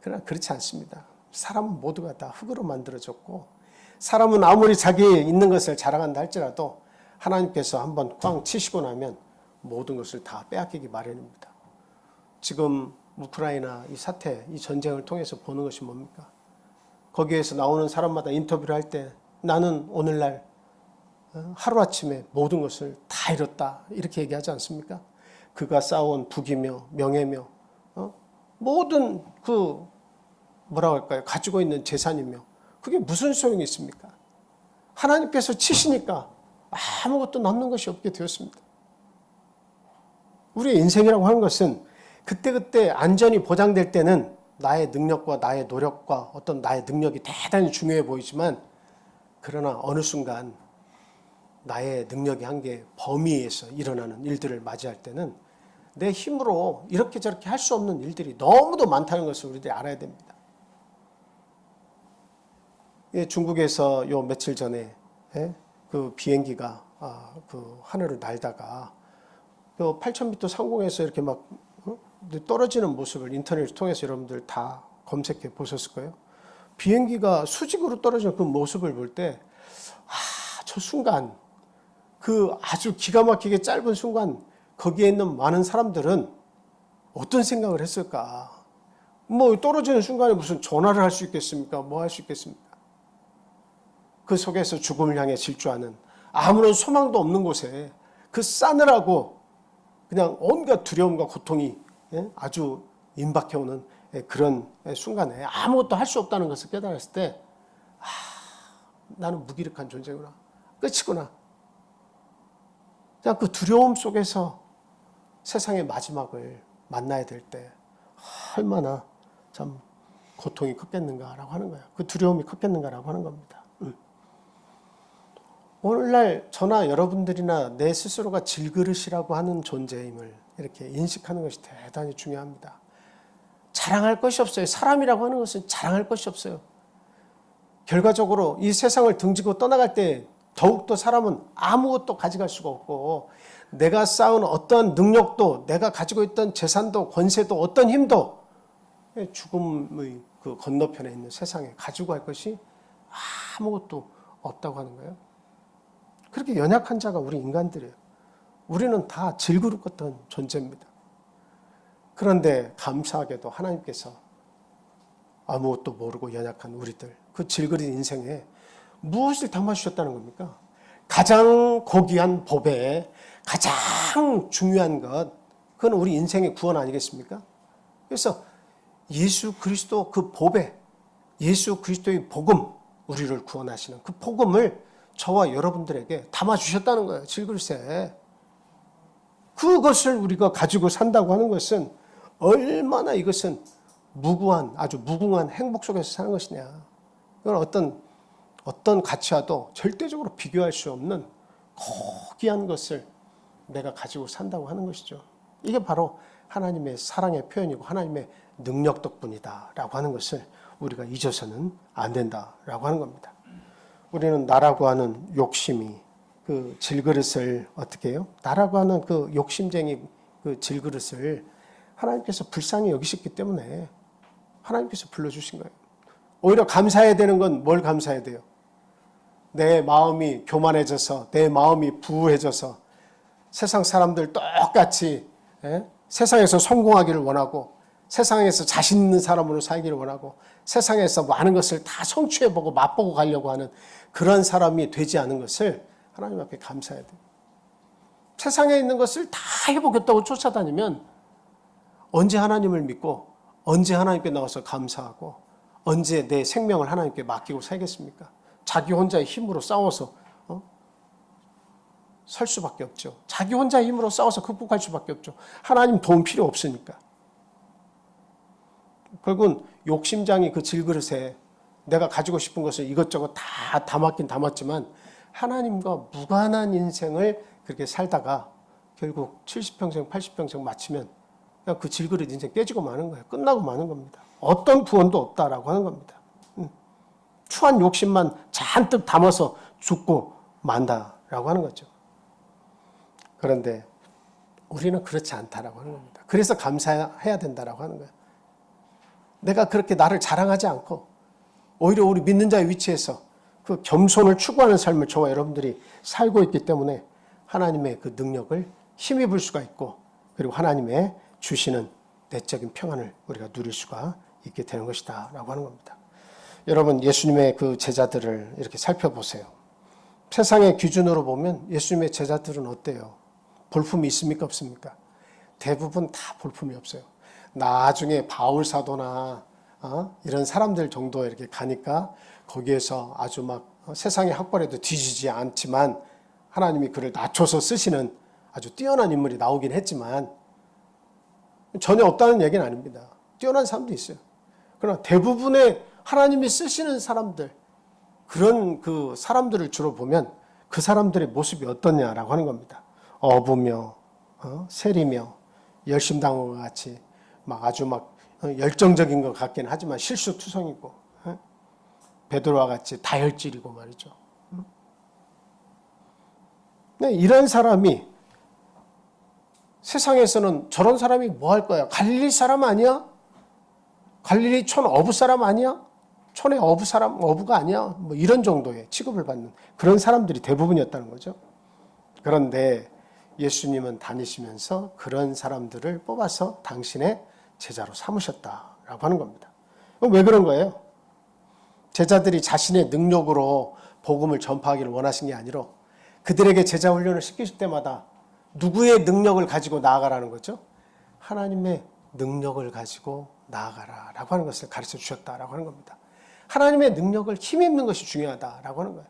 그러나 그렇지 않습니다. 사람은 모두가 다 흙으로 만들어졌고 사람은 아무리 자기 있는 것을 자랑한다 할지라도 하나님께서 한번 꽝 치시고 나면 모든 것을 다 빼앗기기 마련입니다. 지금 우크라이나 이 사태, 이 전쟁을 통해서 보는 것이 뭡니까? 거기에서 나오는 사람마다 인터뷰를 할 때 나는 오늘날 하루아침에 모든 것을 다 잃었다 이렇게 얘기하지 않습니까? 그가 쌓아온 부귀며 명예며 모든 그 뭐라고 할까요? 가지고 있는 재산이며 그게 무슨 소용이 있습니까? 하나님께서 치시니까 아무것도 남는 것이 없게 되었습니다. 우리의 인생이라고 하는 것은 그때그때 안전이 보장될 때는 나의 능력과 나의 노력과 어떤 나의 능력이 대단히 중요해 보이지만 그러나 어느 순간 나의 능력의 한계 범위에서 일어나는 일들을 맞이할 때는 내 힘으로 이렇게 저렇게 할 수 없는 일들이 너무도 많다는 것을 우리들이 알아야 됩니다. 중국에서 요 며칠 전에 그 비행기가 그 하늘을 날다가 8,000m 상공에서 이렇게 막 떨어지는 모습을 인터넷을 통해서 여러분들 다 검색해 보셨을 거예요. 비행기가 수직으로 떨어지는 그 모습을 볼 때 저 순간 그 아주 기가 막히게 짧은 순간 거기에 있는 많은 사람들은 어떤 생각을 했을까? 뭐 떨어지는 순간에 무슨 전화를 할 수 있겠습니까? 뭐 할 수 있겠습니까? 그 속에서 죽음을 향해 질주하는 아무런 소망도 없는 곳에 그 싸늘하고 그냥 온갖 두려움과 고통이 아주 임박해오는 그런 순간에 아무것도 할 수 없다는 것을 깨달았을 때 나는 무기력한 존재구나. 끝이구나. 그냥 그 두려움 속에서 세상의 마지막을 만나야 될 때 얼마나 참 고통이 컸겠는가라고 하는 거예요. 그 두려움이 컸겠는가라고 하는 겁니다. 오늘날 저나 여러분들이나 내 스스로가 질그릇이라고 하는 존재임을 이렇게 인식하는 것이 대단히 중요합니다. 자랑할 것이 없어요. 사람이라고 하는 것은 자랑할 것이 없어요. 결과적으로 이 세상을 등지고 떠나갈 때 더욱더 사람은 아무것도 가져갈 수가 없고, 내가 쌓은 어떠한 능력도, 내가 가지고 있던 재산도, 권세도, 어떤 힘도 죽음의 그 건너편에 있는 세상에 가지고 갈 것이 아무것도 없다고 하는 거예요. 그렇게 연약한 자가 우리 인간들이에요. 우리는 다 질그릇 같은 존재입니다. 그런데 감사하게도 하나님께서 아무것도 모르고 연약한 우리들, 그 질그릇 인생에 무엇을 담아주셨다는 겁니까? 가장 고귀한 법에 가장 중요한 것, 그건 우리 인생의 구원 아니겠습니까? 그래서 예수 그리스도 그 법에, 예수 그리스도의 복음, 우리를 구원하시는 그 복음을 저와 여러분들에게 담아주셨다는 거예요. 질그릇에. 그것을 우리가 가지고 산다고 하는 것은 얼마나 이것은 무구한, 아주 무궁한 행복 속에서 사는 것이냐. 이건 어떤 가치와도 절대적으로 비교할 수 없는 고귀한 것을 내가 가지고 산다고 하는 것이죠. 이게 바로 하나님의 사랑의 표현이고 하나님의 능력 덕분이다라고 하는 것을 우리가 잊어서는 안 된다라고 하는 겁니다. 우리는 나라고 하는 욕심이 그 질그릇을 어떻게 해요? 나라고 하는 그 욕심쟁이 그 질그릇을 하나님께서 불쌍히 여기셨기 때문에 하나님께서 불러주신 거예요. 오히려 감사해야 되는 건 뭘 감사해야 돼요? 내 마음이 교만해져서, 내 마음이 부해져서 세상 사람들 똑같이 세상에서 성공하기를 원하고, 세상에서 자신 있는 사람으로 살기를 원하고, 세상에서 많은 것을 다 성취해보고 맛보고 가려고 하는 그런 사람이 되지 않은 것을 하나님 앞에 감사해야 돼요. 세상에 있는 것을 다 해보겠다고 쫓아다니면 언제 하나님을 믿고, 언제 하나님께 나와서 감사하고, 언제 내 생명을 하나님께 맡기고 살겠습니까? 자기 혼자의 힘으로 싸워서 설 수밖에 없죠. 자기 혼자의 힘으로 싸워서 극복할 수밖에 없죠. 하나님 도움 필요 없으니까. 결국은 욕심장이 그 질그릇에 내가 가지고 싶은 것을 이것저것 다 담았긴 담았지만 하나님과 무관한 인생을 그렇게 살다가 결국 70평생, 80평생 마치면 그냥 그 질그릇 인생 깨지고 마는 거예요. 끝나고 마는 겁니다. 어떤 구원도 없다라고 하는 겁니다. 추한 욕심만 잔뜩 담아서 죽고 만다라고 하는 거죠. 그런데 우리는 그렇지 않다라고 하는 겁니다. 그래서 감사해야 된다라고 하는 거예요. 내가 그렇게 나를 자랑하지 않고 오히려 우리 믿는 자의 위치에서 그 겸손을 추구하는 삶을 저와 여러분들이 살고 있기 때문에 하나님의 그 능력을 힘입을 수가 있고, 그리고 하나님의 주시는 내적인 평안을 우리가 누릴 수가 있게 되는 것이다 라고 하는 겁니다. 여러분, 예수님의 그 제자들을 이렇게 살펴보세요. 세상의 기준으로 보면 예수님의 제자들은 어때요? 볼품이 있습니까? 없습니까? 대부분 다 볼품이 없어요. 나중에 바울 사도나 이런 사람들 정도 이렇게 가니까 거기에서 아주 막 세상의 학벌에도 뒤지지 않지만 하나님이 그를 낮춰서 쓰시는 아주 뛰어난 인물이 나오긴 했지만 전혀 없다는 얘기는 아닙니다. 뛰어난 사람도 있어요. 그러나 대부분의 하나님이 쓰시는 사람들, 그런 그 사람들을 주로 보면 그 사람들의 모습이 어떠냐라고 하는 겁니다. 어부며 세리며 열심당과 같이 막 아주 막 열정적인 것 같긴 하지만 실수투성이고, 베드로와 같이 다혈질이고 말이죠. 이런 사람이 세상에서는 저런 사람이 뭐 할 거야? 갈릴리 사람 아니야? 갈릴리 촌 어부 사람 아니야? 촌의 어부 사람, 어부가 아니야? 뭐 이런 정도의 취급을 받는 그런 사람들이 대부분이었다는 거죠. 그런데 예수님은 다니시면서 그런 사람들을 뽑아서 당신의 제자로 삼으셨다라고 하는 겁니다. 왜 그런 거예요? 제자들이 자신의 능력으로 복음을 전파하기를 원하신 게 아니라 그들에게 제자 훈련을 시키실 때마다 누구의 능력을 가지고 나아가라는 거죠? 하나님의 능력을 가지고 나아가라라고 하는 것을 가르쳐 주셨다라고 하는 겁니다. 하나님의 능력을 힘입는 것이 중요하다라고 하는 거예요.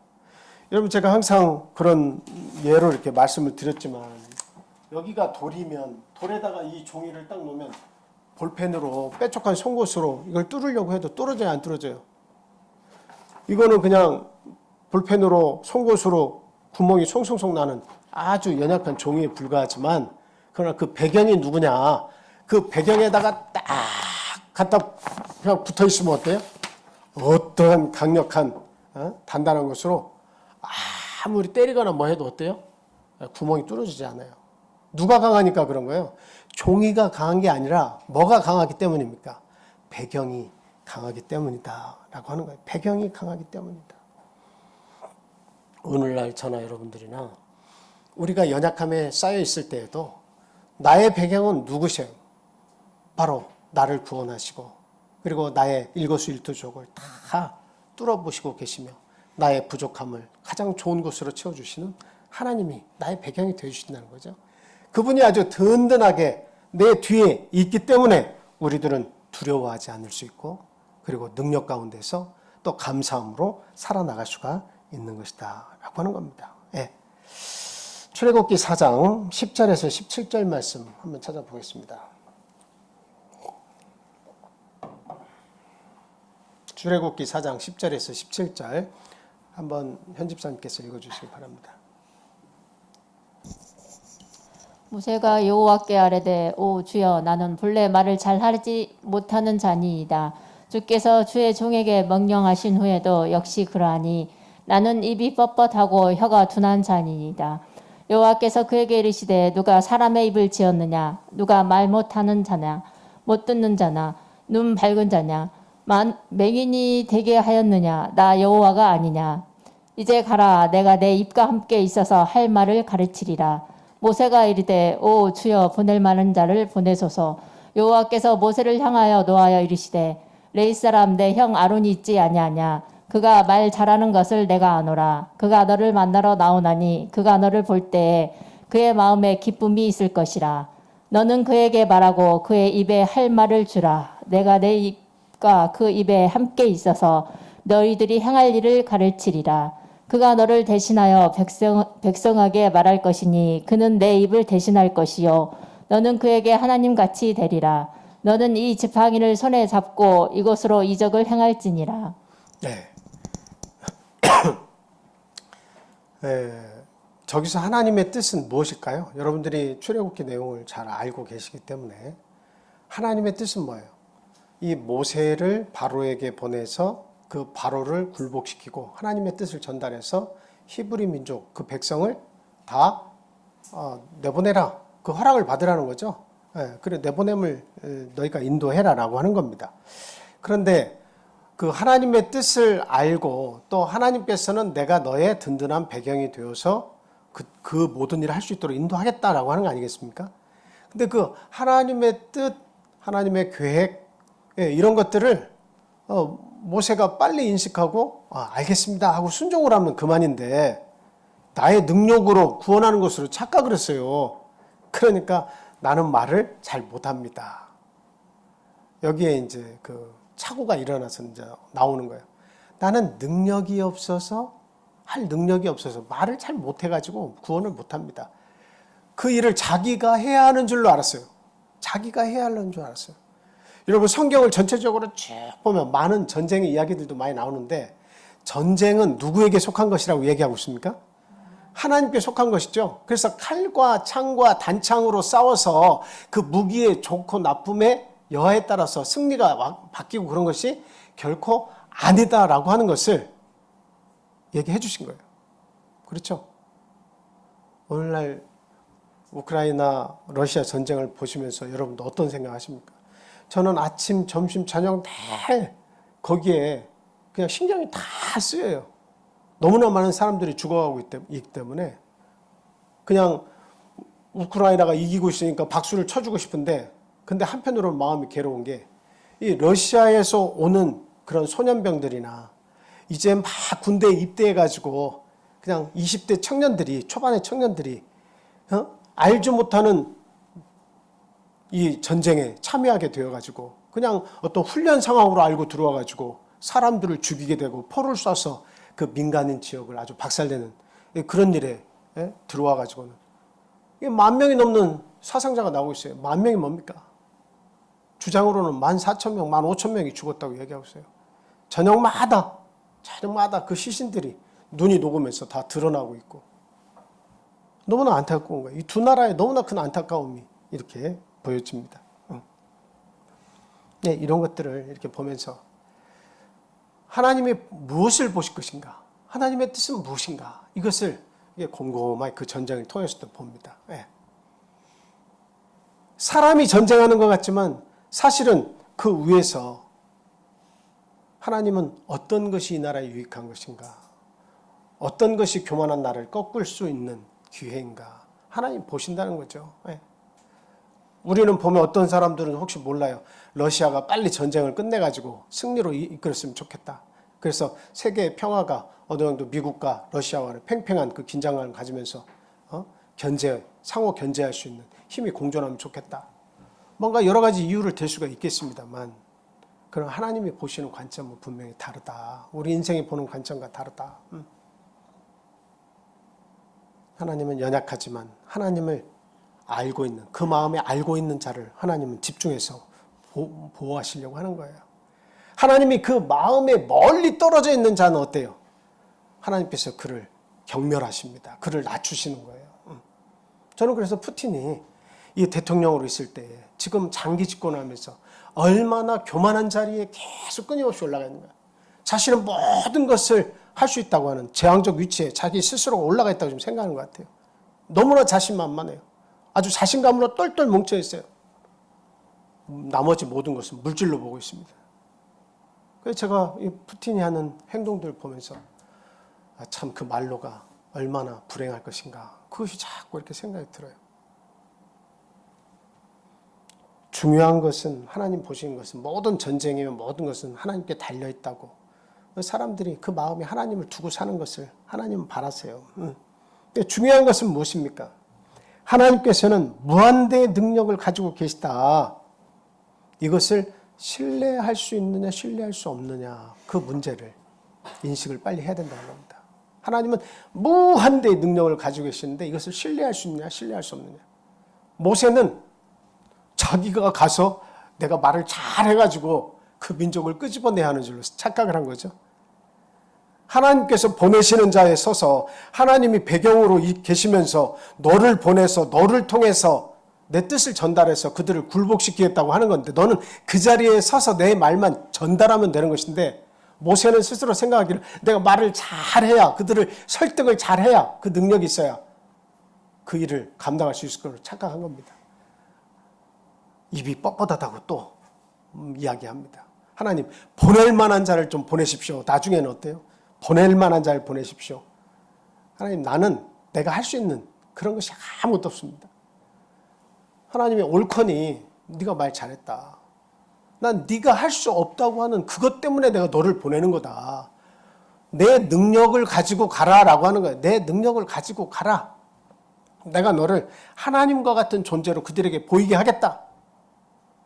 여러분, 제가 항상 그런 예로 이렇게 말씀을 드렸지만, 여기가 돌이면 돌에다가 이 종이를 딱 놓으면 볼펜으로 뾰족한 송곳으로 이걸 뚫으려고 해도 뚫어져요, 안 뚫어져요? 이거는 그냥 볼펜으로 송곳으로 구멍이 송송송 나는 아주 연약한 종이에 불과하지만, 그러나 그 배경이 누구냐, 그 배경에다가 딱 갖다 그냥 붙어 있으면 어때요? 어떠한 강력한 단단한 것으로 아무리 때리거나 뭐 해도 어때요? 구멍이 뚫어지지 않아요. 누가 강하니까 그런 거예요? 종이가 강한 게 아니라 뭐가 강하기 때문입니까? 배경이 강하기 때문이다 라고 하는 거예요. 배경이 강하기 때문이다. 오늘날 저나 여러분들이나 우리가 연약함에 쌓여 있을 때에도 나의 배경은 누구세요? 바로 나를 구원하시고 그리고 나의 일거수일투족을 다 뚫어보시고 계시며 나의 부족함을 가장 좋은 곳으로 채워주시는 하나님이 나의 배경이 되어주신다는 거죠. 그분이 아주 든든하게 내 뒤에 있기 때문에 우리들은 두려워하지 않을 수 있고 그리고 능력 가운데서 또 감사함으로 살아나갈 수가 있는 것이다 라고 하는 겁니다. 예. 출애굽기 4장 10절에서 17절 말씀 한번 찾아보겠습니다. 출애굽기 4장 10절에서 17절 한번 현집사님께서 읽어주시기 바랍니다. 모세가 여호와께 아뢰되 오 주여 나는 본래 말을 잘하지 못하는 자니이다. 주께서 주의 종에게 명령하신 후에도 역시 그러하니 나는 입이 뻣뻣하고 혀가 둔한 자니이다. 여호와께서 그에게 이르시되 누가 사람의 입을 지었느냐 누가 말 못하는 자냐 못 듣는 자나 눈 밝은 자냐 맹인이 되게 하였느냐 나 여호와가 아니냐. 이제 가라 내가 내 입과 함께 있어서 할 말을 가르치리라. 모세가 이르되 오 주여 보낼 만한 자를 보내소서. 여호와께서 모세를 향하여 노하여 이르시되 레위 사람 내 형 아론이 있지 아니하냐. 그가 말 잘하는 것을 내가 아노라. 그가 너를 만나러 나오나니 그가 너를 볼 때에 그의 마음에 기쁨이 있을 것이라. 너는 그에게 말하고 그의 입에 할 말을 주라. 내가 내 입과 그 입에 함께 있어서 너희들이 행할 일을 가르치리라. 그가 너를 대신하여 백성에게 말할 것이니 그는 내 입을 대신할 것이요 너는 그에게 하나님같이 되리라. 너는 이 지팡이를 손에 잡고 이곳으로 이적을 행할지니라. 네. 저기서 하나님의 뜻은 무엇일까요? 여러분들이 출애굽기 내용을 잘 알고 계시기 때문에 하나님의 뜻은 뭐예요? 이 모세를 바로에게 보내서 그 바로를 굴복시키고 하나님의 뜻을 전달해서 히브리 민족 그 백성을 다 내보내라 그 허락을 받으라는 거죠. 그래 내보냄을 너희가 인도해라라고 하는 겁니다. 그런데 그 하나님의 뜻을 알고 또 하나님께서는 내가 너의 든든한 배경이 되어서 그 모든 일을 할 수 있도록 인도하겠다라고 하는 거 아니겠습니까? 근데 그 하나님의 뜻, 하나님의 계획 이런 것들을 모세가 빨리 인식하고 알겠습니다 하고 순종을 하면 그만인데 나의 능력으로 구원하는 것으로 착각을 했어요. 그러니까 나는 말을 잘 못합니다. 여기에 이제 그 착오가 일어나서 이제 나오는 거예요. 나는 능력이 없어서 할 능력이 없어서 말을 잘 못해가지고 구원을 못합니다. 그 일을 자기가 해야 하는 줄로 알았어요. 자기가 해야 하는 줄 알았어요. 여러분 성경을 전체적으로 쭉 보면 많은 전쟁의 이야기들도 많이 나오는데 전쟁은 누구에게 속한 것이라고 얘기하고 있습니까? 하나님께 속한 것이죠. 그래서 칼과 창과 단창으로 싸워서 그 무기의 좋고 나쁨의 여하에 따라서 승리가 바뀌고 그런 것이 결코 아니다라고 하는 것을 얘기해 주신 거예요. 그렇죠? 오늘날 우크라이나 러시아 전쟁을 보시면서 여러분도 어떤 생각하십니까? 저는 아침, 점심, 저녁 늘 거기에 그냥 신경이 다 쓰여요. 너무나 많은 사람들이 죽어가고 있기 때문에 그냥 우크라이나가 이기고 있으니까 박수를 쳐주고 싶은데 근데 한편으로는 마음이 괴로운 게 이 러시아에서 오는 그런 소년병들이나 이제 막 군대에 입대해가지고 그냥 20대 청년들이 초반의 청년들이 알지 못하는 이 전쟁에 참여하게 되어가지고 그냥 어떤 훈련 상황으로 알고 들어와가지고 사람들을 죽이게 되고 포를 쏴서 그 민간인 지역을 아주 박살내는 그런 일에 들어와가지고는 10,000명이 넘는 사상자가 나오고 있어요. 10,000명이 뭡니까? 주장으로는 14,000명, 15,000명이 죽었다고 얘기하고 있어요. 저녁마다 그 시신들이 눈이 녹으면서 다 드러나고 있고 너무나 안타까운 거예요. 이 두 나라의 너무나 큰 안타까움이 이렇게 보여집니다. 네, 이런 것들을 이렇게 보면서 하나님이 무엇을 보실 것인가? 하나님의 뜻은 무엇인가? 이것을 곰곰하게 그 전쟁을 통해서도 봅니다. 예. 사람이 전쟁하는 것 같지만 사실은 그 위에서 하나님은 어떤 것이 이 나라에 유익한 것인가? 어떤 것이 교만한 나를 꺾을 수 있는 기회인가? 하나님 보신다는 거죠. 예. 우리는 보면 어떤 사람들은 혹시 몰라요. 러시아가 빨리 전쟁을 끝내가지고 승리로 이끌었으면 좋겠다. 그래서 세계의 평화가 어느 정도 미국과 러시아와의 팽팽한 그 긴장감을 가지면서 상호 견제할 수 있는 힘이 공존하면 좋겠다. 뭔가 여러 가지 이유를 댈 수가 있겠습니다만, 그럼 하나님이 보시는 관점은 분명히 다르다. 우리 인생이 보는 관점과 다르다. 하나님은 연약하지만 하나님을 알고 있는, 그 마음에 알고 있는 자를 하나님은 집중해서 보호하시려고 하는 거예요. 하나님이 그 마음에 멀리 떨어져 있는 자는 어때요? 하나님께서 그를 경멸하십니다. 그를 낮추시는 거예요. 저는 그래서 푸틴이 이 대통령으로 있을 때 지금 장기 집권하면서 얼마나 교만한 자리에 계속 끊임없이 올라가 있는 거예요. 자신은 모든 것을 할 수 있다고 하는 제왕적 위치에 자기 스스로가 올라가 있다고 좀 생각하는 것 같아요. 너무나 자신만만해요. 아주 자신감으로 똘똘 뭉쳐 있어요. 나머지 모든 것은 물질로 보고 있습니다. 그래서 제가 이 푸틴이 하는 행동들을 보면서 참 그 말로가 얼마나 불행할 것인가, 그것이 자꾸 이렇게 생각이 들어요. 중요한 것은, 하나님 보시는 것은, 모든 전쟁이면 모든 것은 하나님께 달려있다고, 사람들이 그 마음에 하나님을 두고 사는 것을 하나님은 바라세요. 근데 중요한 것은 무엇입니까? 하나님께서는 무한대의 능력을 가지고 계시다. 이것을 신뢰할 수 있느냐 신뢰할 수 없느냐, 그 문제를 인식을 빨리 해야 된다는 겁니다. 하나님은 무한대의 능력을 가지고 계시는데 이것을 신뢰할 수 있느냐 신뢰할 수 없느냐. 모세는 자기가 가서 내가 말을 잘 해가지고 그 민족을 끄집어내야 하는 줄로 착각을 한 거죠. 하나님께서 보내시는 자에 서서 하나님이 배경으로 계시면서 너를 보내서 너를 통해서 내 뜻을 전달해서 그들을 굴복시키겠다고 하는 건데, 너는 그 자리에 서서 내 말만 전달하면 되는 것인데, 모세는 스스로 생각하기를 내가 말을 잘해야, 그들을 설득을 잘해야, 그 능력이 있어야 그 일을 감당할 수 있을 거로 착각한 겁니다. 입이 뻣뻣하다고 또 이야기합니다. 하나님, 보낼 만한 자를 좀 보내십시오. 나중에는 어때요? 보낼 만한 자를 보내십시오. 하나님, 나는 내가 할 수 있는 그런 것이 아무것도 없습니다. 하나님이 옳거니 네가 말 잘했다. 난 네가 할 수 없다고 하는 그것 때문에 내가 너를 보내는 거다. 내 능력을 가지고 가라라고 하는 거야. 내 능력을 가지고 가라. 내가 너를 하나님과 같은 존재로 그들에게 보이게 하겠다.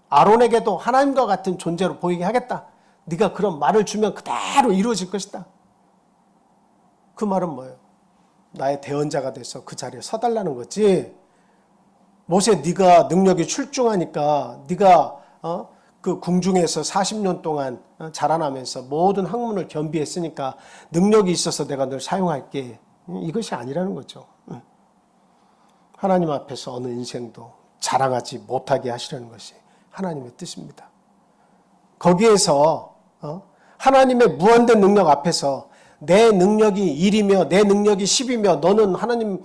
아론에게도 하나님과 같은 존재로 보이게 하겠다. 네가 그런 말을 주면 그대로 이루어질 것이다. 그 말은 뭐예요? 나의 대언자가 돼서 그 자리에 서달라는 거지. 모세, 네가 능력이 출중하니까 네가 그 궁중에서 40년 동안 자라나면서 모든 학문을 겸비했으니까 능력이 있어서 내가 널 사용할게. 이것이 아니라는 거죠. 하나님 앞에서 어느 인생도 자랑하지 못하게 하시려는 것이 하나님의 뜻입니다. 거기에서 하나님의 무한된 능력 앞에서 내 능력이 1이며 내 능력이 10이며 너는 하나님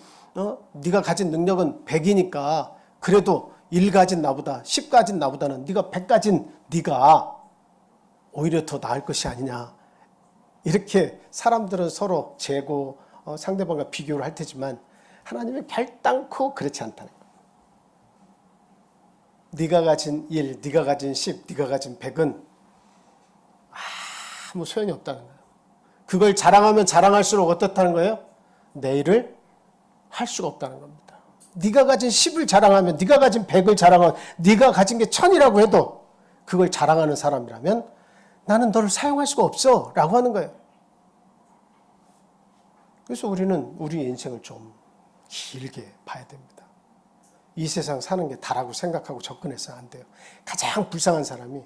네가 가진 능력은 100이니까 그래도 1 가진 나보다 10 가진 나보다는 네가 100 가진 네가 오히려 더 나을 것이 아니냐. 이렇게 사람들은 서로 재고 상대방과 비교를 할 테지만 하나님은 결단코 그렇지 않다는 거예요. 네가 가진 1, 네가 가진 10, 네가 가진 100은 아무 소용이 없다는 거예요. 그걸 자랑하면 자랑할수록 어떻다는 거예요? 내 일을 할 수가 없다는 겁니다. 네가 가진 10을 자랑하면, 네가 가진 100을 자랑하면, 네가 가진 게 1000이라고 해도 그걸 자랑하는 사람이라면 나는 너를 사용할 수가 없어 라고 하는 거예요. 그래서 우리는 우리 인생을 좀 길게 봐야 됩니다. 이 세상 사는 게 다라고 생각하고 접근해서는 안 돼요. 가장 불쌍한 사람이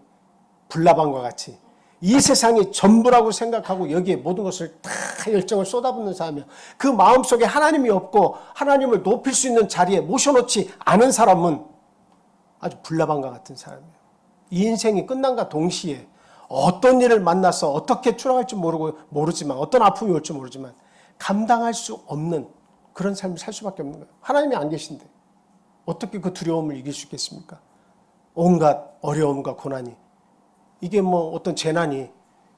불나방과 같이 이 세상이 전부라고 생각하고 여기에 모든 것을 다 열정을 쏟아붓는 사람이에요. 그 마음속에 하나님이 없고 하나님을 높일 수 있는 자리에 모셔놓지 않은 사람은 아주 불나방과 같은 사람이에요. 이 인생이 끝난과 동시에 어떤 일을 만나서 어떻게 추락할지 모르지만 어떤 아픔이 올지 모르지만 감당할 수 없는 그런 삶을 살 수밖에 없는 거예요. 하나님이 안 계신데 어떻게 그 두려움을 이길 수 있겠습니까? 온갖 어려움과 고난이, 이게 뭐 어떤 재난이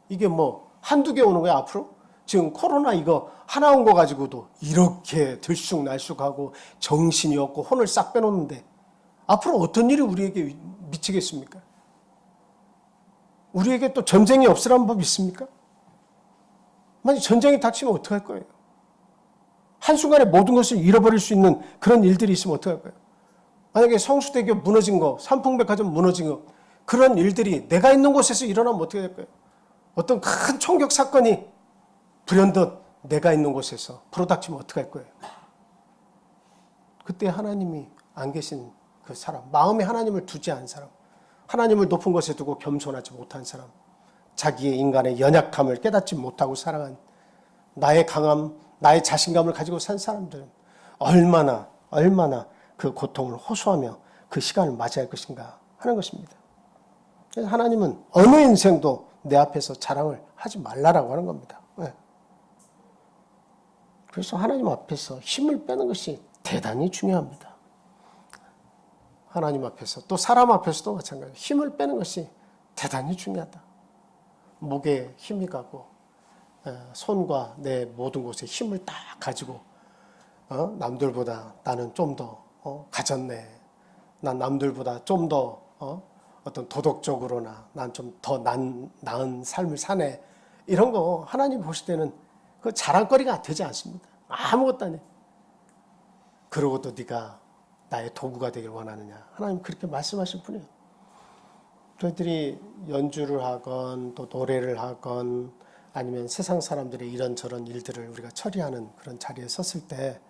이게 뭐 한두 개 오는 거야 앞으로? 지금 코로나 이거 하나 온 거 가지고도 이렇게 들쑥날쑥하고 정신이 없고 혼을 싹 빼놓는데 앞으로 어떤 일이 우리에게 미치겠습니까? 우리에게 또 전쟁이 없으라는 법이 있습니까? 만약 전쟁이 닥치면 어떡할 거예요? 한순간에 모든 것을 잃어버릴 수 있는 그런 일들이 있으면 어떡할 거예요? 만약에 성수대교 무너진 거, 삼풍백화점 무너진 거, 그런 일들이 내가 있는 곳에서 일어나면 어떻게 될 거예요? 어떤 큰 총격 사건이 불현듯 내가 있는 곳에서 불어닥치면 어떡할 거예요? 그때 하나님이 안 계신 그 사람, 마음에 하나님을 두지 않은 사람, 하나님을 높은 곳에 두고 겸손하지 못한 사람, 자기의 인간의 연약함을 깨닫지 못하고 살아간 나의 강함, 나의 자신감을 가지고 산 사람들은 얼마나 그 고통을 호소하며 그 시간을 맞이할 것인가 하는 것입니다. 그래서 하나님은 어느 인생도 내 앞에서 자랑을 하지 말라라고 하는 겁니다. 그래서 하나님 앞에서 힘을 빼는 것이 대단히 중요합니다. 하나님 앞에서 또 사람 앞에서도 마찬가지로 힘을 빼는 것이 대단히 중요하다. 목에 힘이 가고 손과 내 모든 곳에 힘을 딱 가지고 남들보다 나는 좀 더 가졌네. 난 남들보다 좀 더 어떤 도덕적으로나 난 좀 더 나은 삶을 사네. 이런 거 하나님 보실 때는 그 자랑거리가 되지 않습니다. 아무것도 아니에요. 그러고도 네가 나의 도구가 되길 원하느냐. 하나님 그렇게 말씀하실 분이에요. 저희들이 연주를 하건 또 노래를 하건 아니면 세상 사람들의 이런저런 일들을 우리가 처리하는 그런 자리에 섰을 때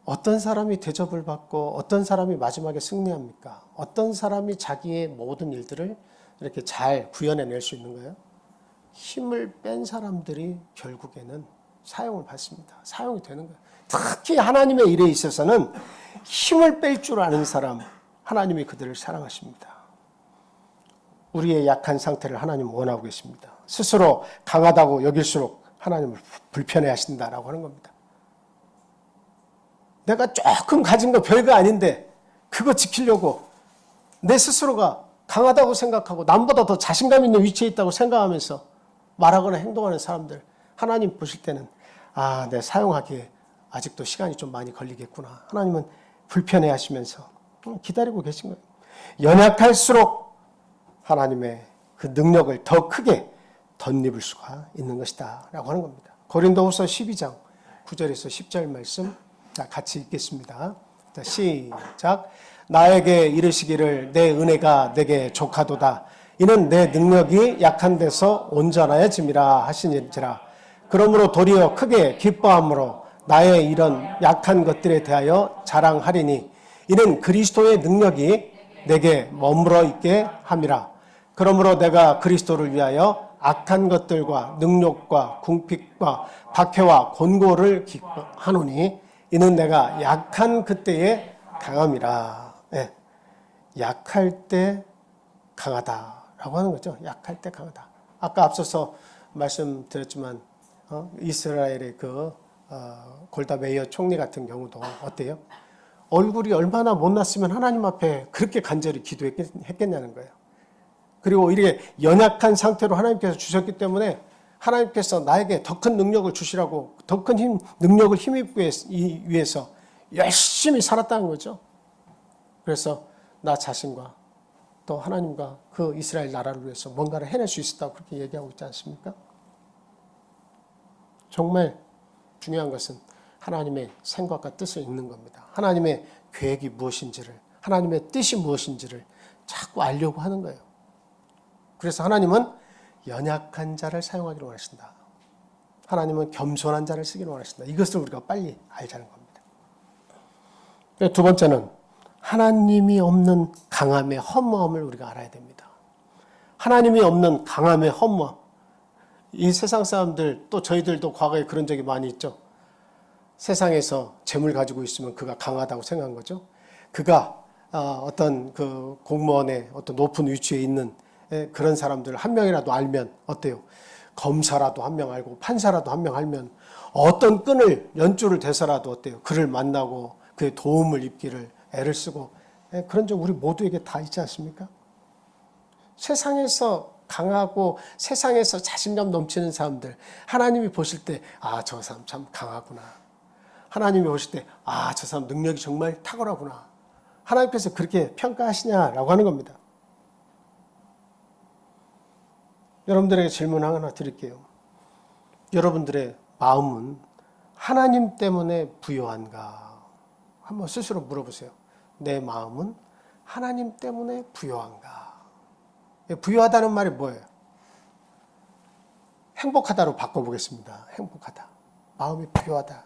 어떤 사람이 대접을 받고 어떤 사람이 마지막에 승리합니까? 어떤 사람이 자기의 모든 일들을 이렇게 잘 구현해낼 수 있는 거예요? 힘을 뺀 사람들이 결국에는 사용을 받습니다. 사용이 되는 거예요. 특히 하나님의 일에 있어서는 힘을 뺄 줄 아는 사람, 하나님이 그들을 사랑하십니다. 우리의 약한 상태를 하나님은 원하고 계십니다. 스스로 강하다고 여길수록 하나님을 불편해 하신다라고 하는 겁니다. 내가 조금 가진 거 별거 아닌데 그거 지키려고 내 스스로가 강하다고 생각하고 남보다 더 자신감 있는 위치에 있다고 생각하면서 말하거나 행동하는 사람들, 하나님 보실 때는 내 사용하기에 아직도 시간이 좀 많이 걸리겠구나. 하나님은 불편해 하시면서 기다리고 계신 거예요. 연약할수록 하나님의 그 능력을 더 크게 덧입을 수가 있는 것이다 라고 하는 겁니다. 고린도후서 12장 9절에서 10절 말씀 같이 읽겠습니다. 시작. 나에게 이르시기를 내 은혜가 내게 족하도다. 이는 내 능력이 약한 데서 온전하여짐이라 하시니라. 그러므로 도리어 크게 기뻐함으로 나의 이런 약한 것들에 대하여 자랑하리니 이는 그리스도의 능력이 내게 머물러 있게 함이라. 그러므로 내가 그리스도를 위하여 악한 것들과 능욕과 궁핍과 박해와 곤고를 기뻐하노니 이는 내가 약한 그때에 강함이라. 약할 때 강하다라고 하는 거죠. 약할 때 강하다. 아까 앞서서 말씀드렸지만 이스라엘의 그 골다 메이어 총리 같은 경우도 어때요? 얼굴이 얼마나 못났으면 하나님 앞에 그렇게 간절히 기도했겠냐는 거예요. 그리고 이렇게 연약한 상태로 하나님께서 주셨기 때문에 하나님께서 나에게 더 큰 능력을 주시라고 더 큰 능력을 힘입기 위해서 열심히 살았다는 거죠. 그래서 나 자신과 또 하나님과 그 이스라엘 나라를 위해서 뭔가를 해낼 수 있었다고 그렇게 얘기하고 있지 않습니까? 정말 중요한 것은 하나님의 생각과 뜻을 읽는 겁니다. 하나님의 계획이 무엇인지를, 하나님의 뜻이 무엇인지를 자꾸 알려고 하는 거예요. 그래서 하나님은 연약한 자를 사용하기를 원하신다. 하나님은 겸손한 자를 쓰기를 원하신다. 이것을 우리가 빨리 알자는 겁니다. 두 번째는 하나님이 없는 강함의 허무함을 우리가 알아야 됩니다. 하나님이 없는 강함의 허무함. 이 세상 사람들, 또 저희들도 과거에 그런 적이 많이 있죠. 세상에서 재물 가지고 있으면 그가 강하다고 생각한 거죠. 그가 어떤 그 공무원의 어떤 높은 위치에 있는 그런 사람들 한 명이라도 알면 어때요? 검사라도 한 명 알고 판사라도 한 명 알면 어떤 끈을 연줄을 대서라도 어때요? 그를 만나고 그의 도움을 입기를 애를 쓰고 그런 적 우리 모두에게 다 있지 않습니까? 세상에서 강하고 세상에서 자신감 넘치는 사람들 하나님이 보실 때 아, 저 사람 참 강하구나. 하나님이 보실 때 아, 저 사람 능력이 정말 탁월하구나. 하나님께서 그렇게 평가하시냐라고 하는 겁니다. 여러분들에게 질문 하나 드릴게요. 여러분들의 마음은 하나님 때문에 부요한가? 한번 스스로 물어보세요. 내 마음은 하나님 때문에 부요한가? 부요하다는 말이 뭐예요? 행복하다로 바꿔보겠습니다. 행복하다. 마음이 부요하다.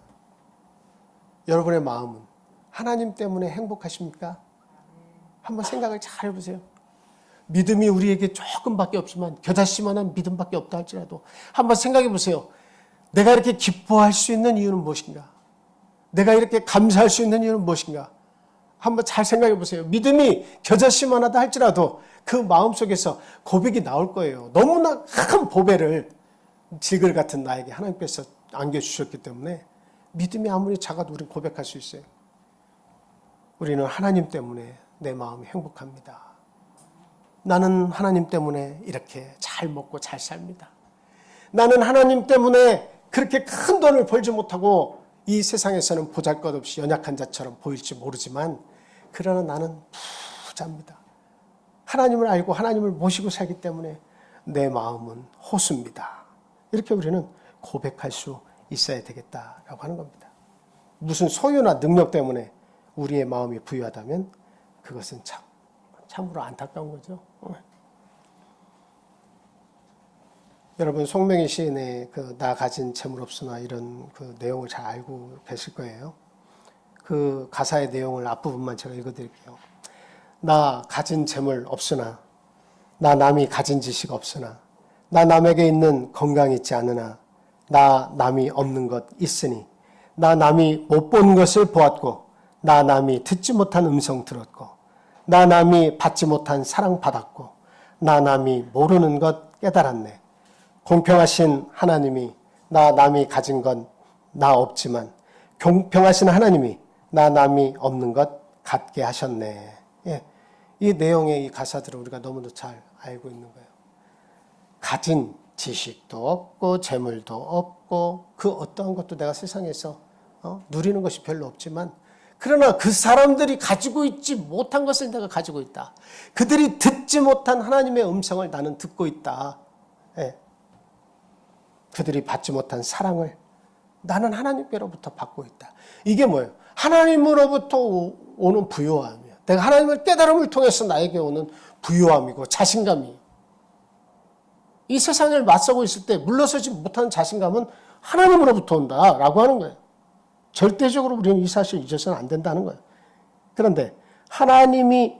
여러분의 마음은 하나님 때문에 행복하십니까? 한번 생각을 잘 해보세요. 믿음이 우리에게 조금밖에 없지만 겨자씨만한 믿음밖에 없다 할지라도 한번 생각해 보세요. 내가 이렇게 기뻐할 수 있는 이유는 무엇인가? 내가 이렇게 감사할 수 있는 이유는 무엇인가? 한번 잘 생각해 보세요. 믿음이 겨자씨만하다 할지라도 그 마음속에서 고백이 나올 거예요. 너무나 큰 보배를 질글 같은 나에게 하나님께서 안겨주셨기 때문에 믿음이 아무리 작아도 우리는 고백할 수 있어요. 우리는 하나님 때문에 내 마음이 행복합니다. 나는 하나님 때문에 이렇게 잘 먹고 잘 삽니다. 나는 하나님 때문에 그렇게 큰 돈을 벌지 못하고 이 세상에서는 보잘것없이 연약한 자처럼 보일지 모르지만 그러나 나는 부자입니다. 하나님을 알고 하나님을 모시고 살기 때문에 내 마음은 호수입니다. 이렇게 우리는 고백할 수 있어야 되겠다라고 하는 겁니다. 무슨 소유나 능력 때문에 우리의 마음이 부유하다면 그것은 참으로 안타까운 거죠. 여러분 송명희 시인의 나 가진 재물 없으나 이런 그 내용을 잘 알고 계실 거예요. 그 가사의 내용을 앞부분만 제가 읽어드릴게요. 나 가진 재물 없으나 나 남이 가진 지식 없으나 나 남에게 있는 건강이 있지 않으나 나 남이 없는 것 있으니 나 남이 못 본 것을 보았고 나 남이 듣지 못한 음성 들었고 나 남이 받지 못한 사랑 받았고 나 남이 모르는 것 깨달았네. 공평하신 하나님이 나 남이 가진 건 나 없지만 공평하신 하나님이 나 남이 없는 것 갖게 하셨네. 예. 이 내용의 이 가사들을 우리가 너무도 잘 알고 있는 거예요. 가진 지식도 없고 재물도 없고 그 어떠한 것도 내가 세상에서 누리는 것이 별로 없지만 그러나 그 사람들이 가지고 있지 못한 것을 내가 가지고 있다. 그들이 듣지 못한 하나님의 음성을 나는 듣고 있다. 예. 그들이 받지 못한 사랑을 나는 하나님께로부터 받고 있다. 이게 뭐예요? 하나님으로부터 오는 부요함이야. 내가 하나님의 깨달음을 통해서 나에게 오는 부요함이고 자신감이. 이 세상을 맞서고 있을 때 물러서지 못하는 자신감은 하나님으로부터 온다라고 하는 거예요. 절대적으로 우리는 이 사실을 잊어서는 안 된다는 거예요. 그런데 하나님이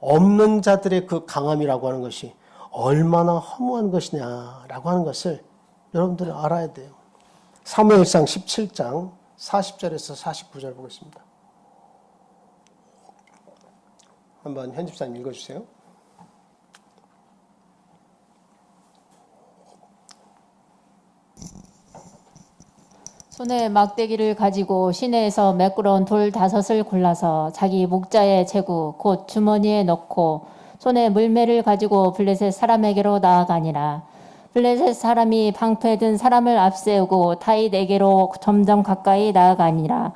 없는 자들의 그 강함이라고 하는 것이 얼마나 허무한 것이냐라고 하는 것을 여러분들이 알아야 돼요. 사무엘상 17장 40절에서 49절 보겠습니다. 한번 현집사님 읽어주세요. 손에 막대기를 가지고 시내에서 매끄러운 돌 5을 골라서 자기 목자의 제구 곧 주머니에 넣고 손에 물매를 가지고 블레셋 사람에게로 나아가니라. 블레셋 사람이 방패에 든 사람을 앞세우고 다윗에게로 점점 가까이 나아가니라.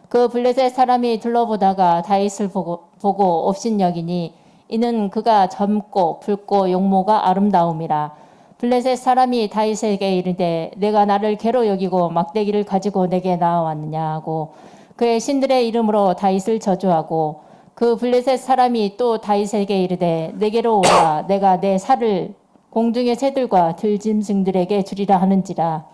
그 블레셋 사람이 둘러보다가 다윗을 보고 업신여기니 이는 그가 젊고 붉고 용모가 아름다움이라. 블레셋 사람이 다윗에게 이르되 내가 나를 괴로 여기고 막대기를 가지고 내게 나아왔느냐 하고 그의 신들의 이름으로 다윗을 저주하고 그 블레셋 사람이 또 다윗에게 이르되 내게로 오라 내가 내 살을 공중의 새들과 들짐승들에게 주리라 하는지라.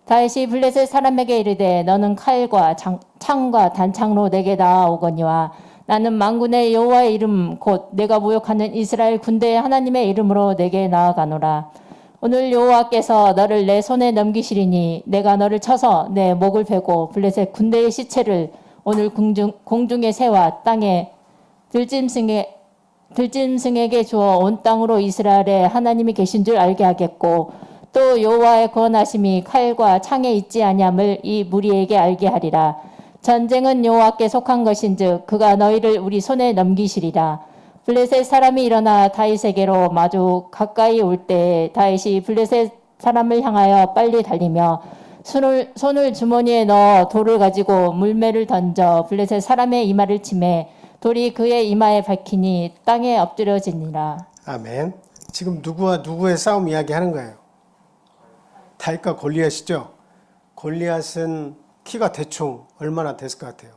다윗이 블레셋 사람에게 이르되 너는 칼과 창과 단창으로 내게 나아오거니와 나는 만군의 여호와의 이름 곧 내가 모욕하는 이스라엘 군대의 하나님의 이름으로 내게 나아가노라. 오늘 여호와께서 너를 내 손에 넘기시리니 내가 너를 쳐서 내 목을 베고 블레셋 군대의 시체를 오늘 공중의 새와 땅의 들짐승의 들짐승에게 주어 온 땅으로 이스라엘에 하나님이 계신 줄 알게 하겠고 또 여호와의 권하심이 칼과 창에 있지 아니함을 이 무리에게 알게 하리라. 전쟁은 여호와께 속한 것인즉 그가 너희를 우리 손에 넘기시리라. 블레셋 사람이 일어나 다윗에게로 마주 가까이 올 때에 다윗이 블레셋 사람을 향하여 빨리 달리며 손을 주머니에 넣어 돌을 가지고 물매를 던져 블레셋 사람의 이마를 치매 돌이 그의 이마에 박히니 땅에 엎드려지니라. 아멘. 지금 누구와 누구의 싸움 이야기하는 거예요? 다윗과 골리앗이죠. 골리앗은 키가 대충 얼마나 됐을 것 같아요?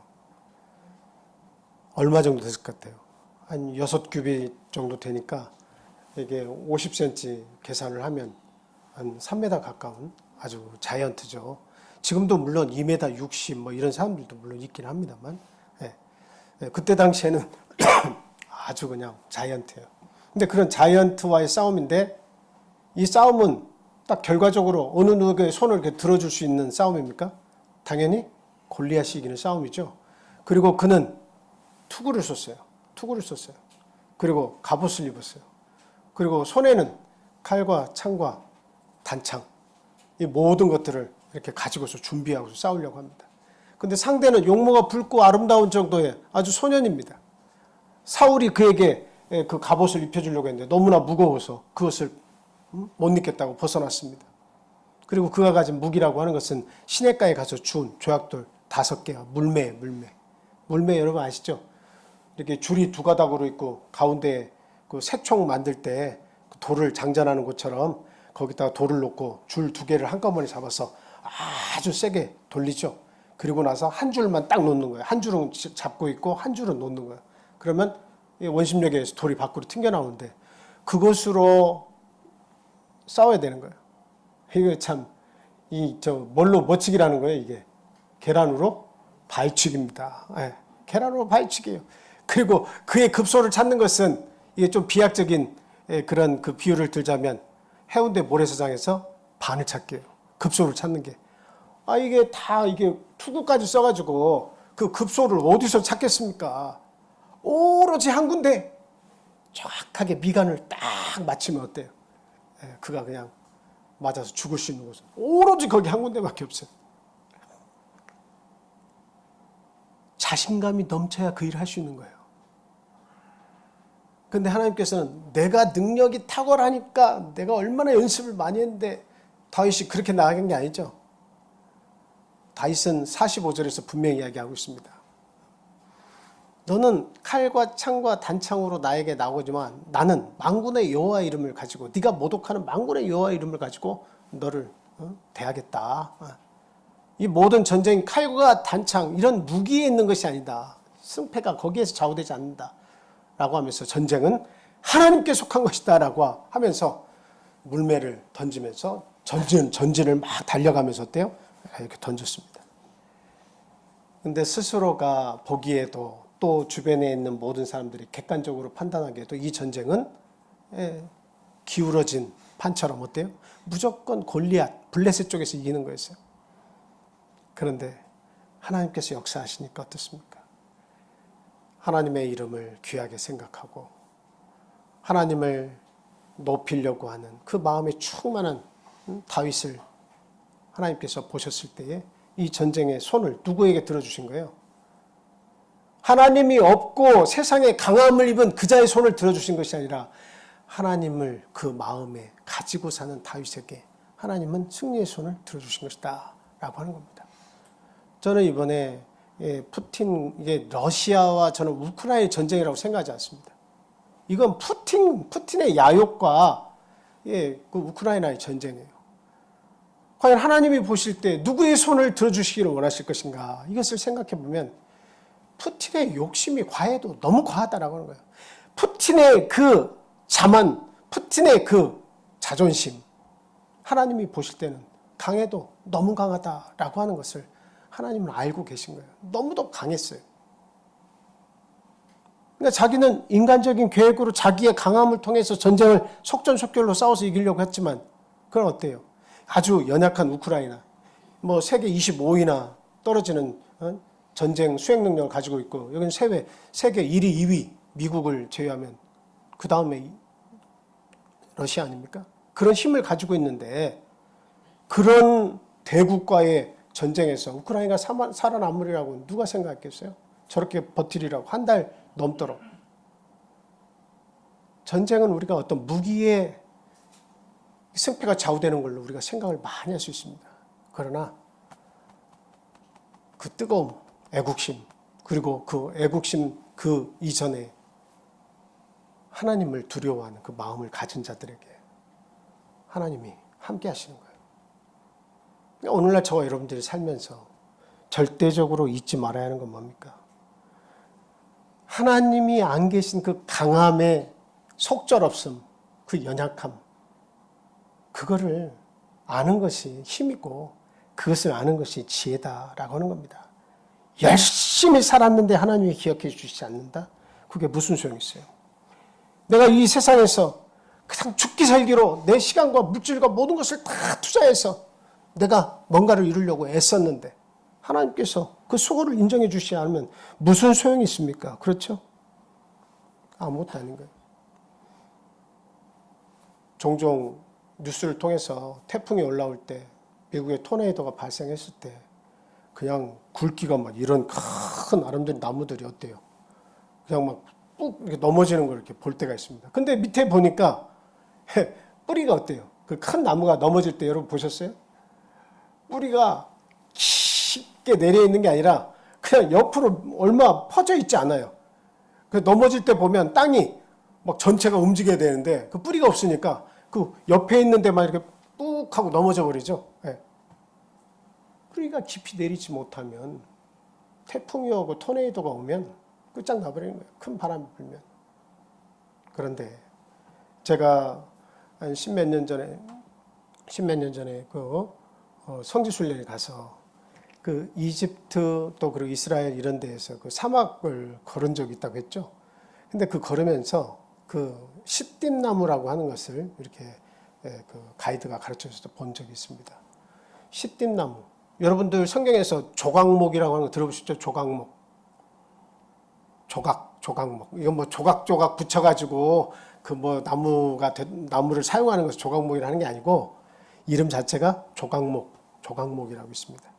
얼마 정도 됐을 것 같아요? 한 6규빗 정도 되니까 이게 50cm 계산을 하면 한 3m 가까운 아주 자이언트죠. 지금도 물론 2m 60 뭐 이런 사람들도 물론 있긴 합니다만, 그때 당시에는 아주 그냥 자이언트예요. 근데 그런 자이언트와의 싸움인데 이 싸움은 딱 결과적으로 어느 누구의 손을 이렇게 들어줄 수 있는 싸움입니까? 당연히 골리앗이 이기는 싸움이죠. 그리고 그는 투구를 썼어요. 그리고 갑옷을 입었어요. 그리고 손에는 칼과 창과 단창, 이 모든 것들을 이렇게 가지고서 준비하고 싸우려고 합니다. 근데 상대는 용모가 붉고 아름다운 정도의 아주 소년입니다. 사울이 그에게 그 갑옷을 입혀주려고 했는데 너무나 무거워서 그것을 못 입겠다고 벗어났습니다. 그리고 그가 가진 무기라고 하는 것은 시냇가에 가서 주운 조약돌 5개와 물매. 물매 여러분 아시죠? 이렇게 줄이 2가닥으로 있고 가운데에 그 새총 만들 때 돌을 장전하는 것처럼 거기다가 돌을 놓고 줄 2개를 한꺼번에 잡아서 아주 세게 돌리죠. 그리고 나서 한 줄만 딱 놓는 거예요. 한 줄은 잡고 있고 한 줄은 놓는 거예요. 그러면 원심력에 의해서 돌이 밖으로 튕겨나오는데 그것으로 싸워야 되는 거예요. 이거 참, 뭘로 멋지기라는 거예요, 이게. 계란으로 발치기입니다. 계란으로 발치기예요. 그리고 그의 급소를 찾는 것은 이게 좀 비약적인 그런 그 비유를 들자면 해운대 모래사장에서 바늘 찾기예요. 급소를 찾는 게. 이게 다 이게 투구까지 써가지고 그 급소를 어디서 찾겠습니까? 오로지 한 군데 정확하게 미간을 딱 맞추면 어때요? 그가 그냥 맞아서 죽을 수 있는 곳은 오로지 거기 한 군데밖에 없어요. 자신감이 넘쳐야 그 일을 할 수 있는 거예요. 근데 하나님께서는 내가 능력이 탁월하니까 내가 얼마나 연습을 많이 했는데 다윗이 그렇게 나아간 게 아니죠. 다윗은 45절에서 분명히 이야기하고 있습니다. 너는 칼과 창과 단창으로 나에게 나오지만 나는 만군의 여호와 이름을 가지고 네가 모독하는 만군의 여호와 이름을 가지고 너를 대하겠다. 이 모든 전쟁이 칼과 단창 이런 무기에 있는 것이 아니다. 승패가 거기에서 좌우되지 않는다. 라고 하면서 전쟁은 하나님께 속한 것이다 라고 하면서 물매를 던지면서 전진을 막 달려가면서 어때요? 이렇게 던졌습니다. 근데 스스로가 보기에도 또 주변에 있는 모든 사람들이 객관적으로 판단하기에도 이 전쟁은 기울어진 판처럼 어때요? 무조건 골리앗, 블레셋 쪽에서 이기는 거였어요. 그런데 하나님께서 역사하시니까 어떻습니까? 하나님의 이름을 귀하게 생각하고 하나님을 높이려고 하는 그 마음에 충만한 다윗을 하나님께서 보셨을 때에 이 전쟁의 손을 누구에게 들어주신 거예요? 하나님이 없고 세상에 강함을 입은 그자의 손을 들어주신 것이 아니라 하나님을 그 마음에 가지고 사는 다윗에게 하나님은 승리의 손을 들어주신 것이다 라고 하는 겁니다. 저는 이번에 푸틴, 이게 러시아와 저는 우크라이나 전쟁이라고 생각하지 않습니다. 이건 푸틴의 야욕과 그 우크라이나의 전쟁이에요. 과연 하나님이 보실 때 누구의 손을 들어주시기를 원하실 것인가? 이것을 생각해 보면 푸틴의 욕심이 과해도 너무 과하다라고 하는 거예요. 푸틴의 그 자만, 푸틴의 그 자존심, 하나님이 보실 때는 강해도 너무 강하다라고 하는 것을 하나님은 알고 계신 거예요. 너무도 강했어요. 그러니까 자기는 인간적인 계획으로 자기의 강함을 통해서 전쟁을 속전속결로 싸워서 이기려고 했지만 그건 어때요? 아주 연약한 우크라이나, 뭐 세계 25위나 떨어지는 전쟁 수행 능력을 가지고 있고 여기는 세계 1위, 2위 미국을 제외하면 그 다음에 러시아 아닙니까? 그런 힘을 가지고 있는데 그런 대국과의 전쟁에서 우크라이나가 살아남으리라고 누가 생각했겠어요? 저렇게 버티리라고 한 달 넘도록. 전쟁은 우리가 어떤 무기의 승패가 좌우되는 걸로 우리가 생각을 많이 할 수 있습니다. 그러나 그 뜨거움, 애국심, 그리고 그 애국심 그 이전에 하나님을 두려워하는 그 마음을 가진 자들에게 하나님이 함께 하시는 거예요. 오늘날 저와 여러분들이 살면서 절대적으로 잊지 말아야 하는 건 뭡니까? 하나님이 안 계신 그 강함의 속절없음, 그 연약함, 그거를 아는 것이 힘이고 그것을 아는 것이 지혜다라고 하는 겁니다. 열심히 살았는데 하나님이 기억해 주시지 않는다? 그게 무슨 소용이 있어요? 내가 이 세상에서 그냥 죽기 살기로 내 시간과 물질과 모든 것을 다 투자해서 내가 뭔가를 이루려고 애썼는데 하나님께서 그 수고를 인정해 주시지 않으면 무슨 소용이 있습니까? 그렇죠? 아무것도 아닌 거예요. 종종 뉴스를 통해서 태풍이 올라올 때 미국의 토네이도가 발생했을 때 그냥 굵기가 막 이런 큰 아름다운 나무들이 어때요? 그냥 막 뚝 이렇게 넘어지는 걸 이렇게 볼 때가 있습니다. 근데 밑에 보니까 뿌리가 어때요? 그 큰 나무가 넘어질 때 여러분 보셨어요? 뿌리가 깊게 내려 있는 게 아니라 그냥 옆으로 얼마 퍼져 있지 않아요. 그 넘어질 때 보면 땅이 막 전체가 움직여야 되는데 그 뿌리가 없으니까 그 옆에 있는 데만 이렇게 뚝 하고 넘어져 버리죠. 네. 뿌리가 깊이 내리지 못하면 태풍이 오고 토네이도가 오면 끝장나버리는 거예요. 큰 바람이 불면. 그런데 제가 한 십몇 년 전에 그 성지순례에 가서 그 이집트 또 그리고 이스라엘 이런 데에서 그 사막을 걸은 적이 있다고 했죠. 근데 그 걸으면서 그 시띠나무라고 하는 것을 이렇게 그 가이드가 가르쳐줘서 본 적이 있습니다. 시띠나무. 여러분들 성경에서 조각목이라고 하는 거 들어보셨죠? 조각목. 조각목. 이건 뭐 조각조각 붙여가지고 그 뭐 나무를 사용하는 것을 조각목이라는 게 아니고 이름 자체가 조각목이라고 있습니다.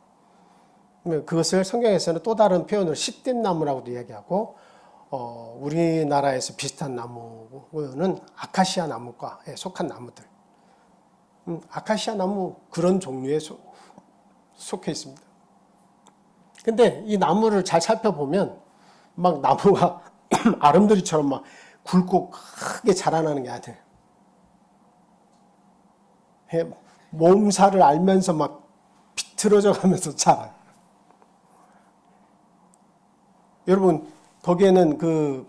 그것을 성경에서는 또 다른 표현으로 시띠나무라고도 이야기하고 우리나라에서 비슷한 나무는 아카시아 나무과에 속한 나무들. 아카시아 나무 그런 종류에 속해 있습니다. 근데 이 나무를 잘 살펴보면 막 나무가 아름드리처럼 막 굵고 크게 자라나는 게 아니에요. 몸살을 알면서 막 비틀어져 가면서 자라요. 여러분 거기에는 그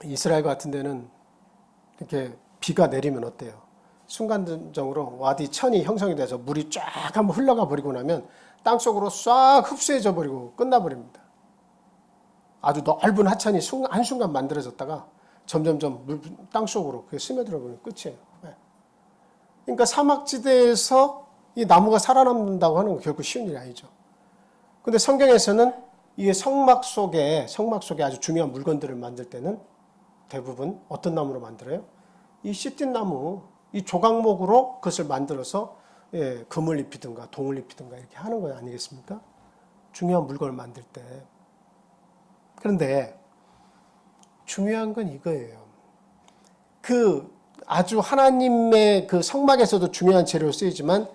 이스라엘 같은 데는 이렇게 비가 내리면 어때요? 순간적으로 와디 천이 형성이 돼서 물이 쫙 한번 흘러가 버리고 나면 땅속으로 싹 흡수해져 버리고 끝나버립니다. 아주 넓은 하천이 한순간 만들어졌다가 점점점 땅속으로 스며들어 버리면 끝이에요. 그러니까 사막지대에서 이 나무가 살아남는다고 하는 건 결코 쉬운 일이 아니죠. 근데 성경에서는 이게 성막 속에 아주 중요한 물건들을 만들 때는 대부분 어떤 나무로 만들어요? 이 시띠나무, 이 조각목으로 그것을 만들어서 금을 입히든가 동을 입히든가 이렇게 하는 거 아니겠습니까? 중요한 물건을 만들 때. 그런데 중요한 건 이거예요. 그 아주 하나님의 그 성막에서도 중요한 재료로 쓰이지만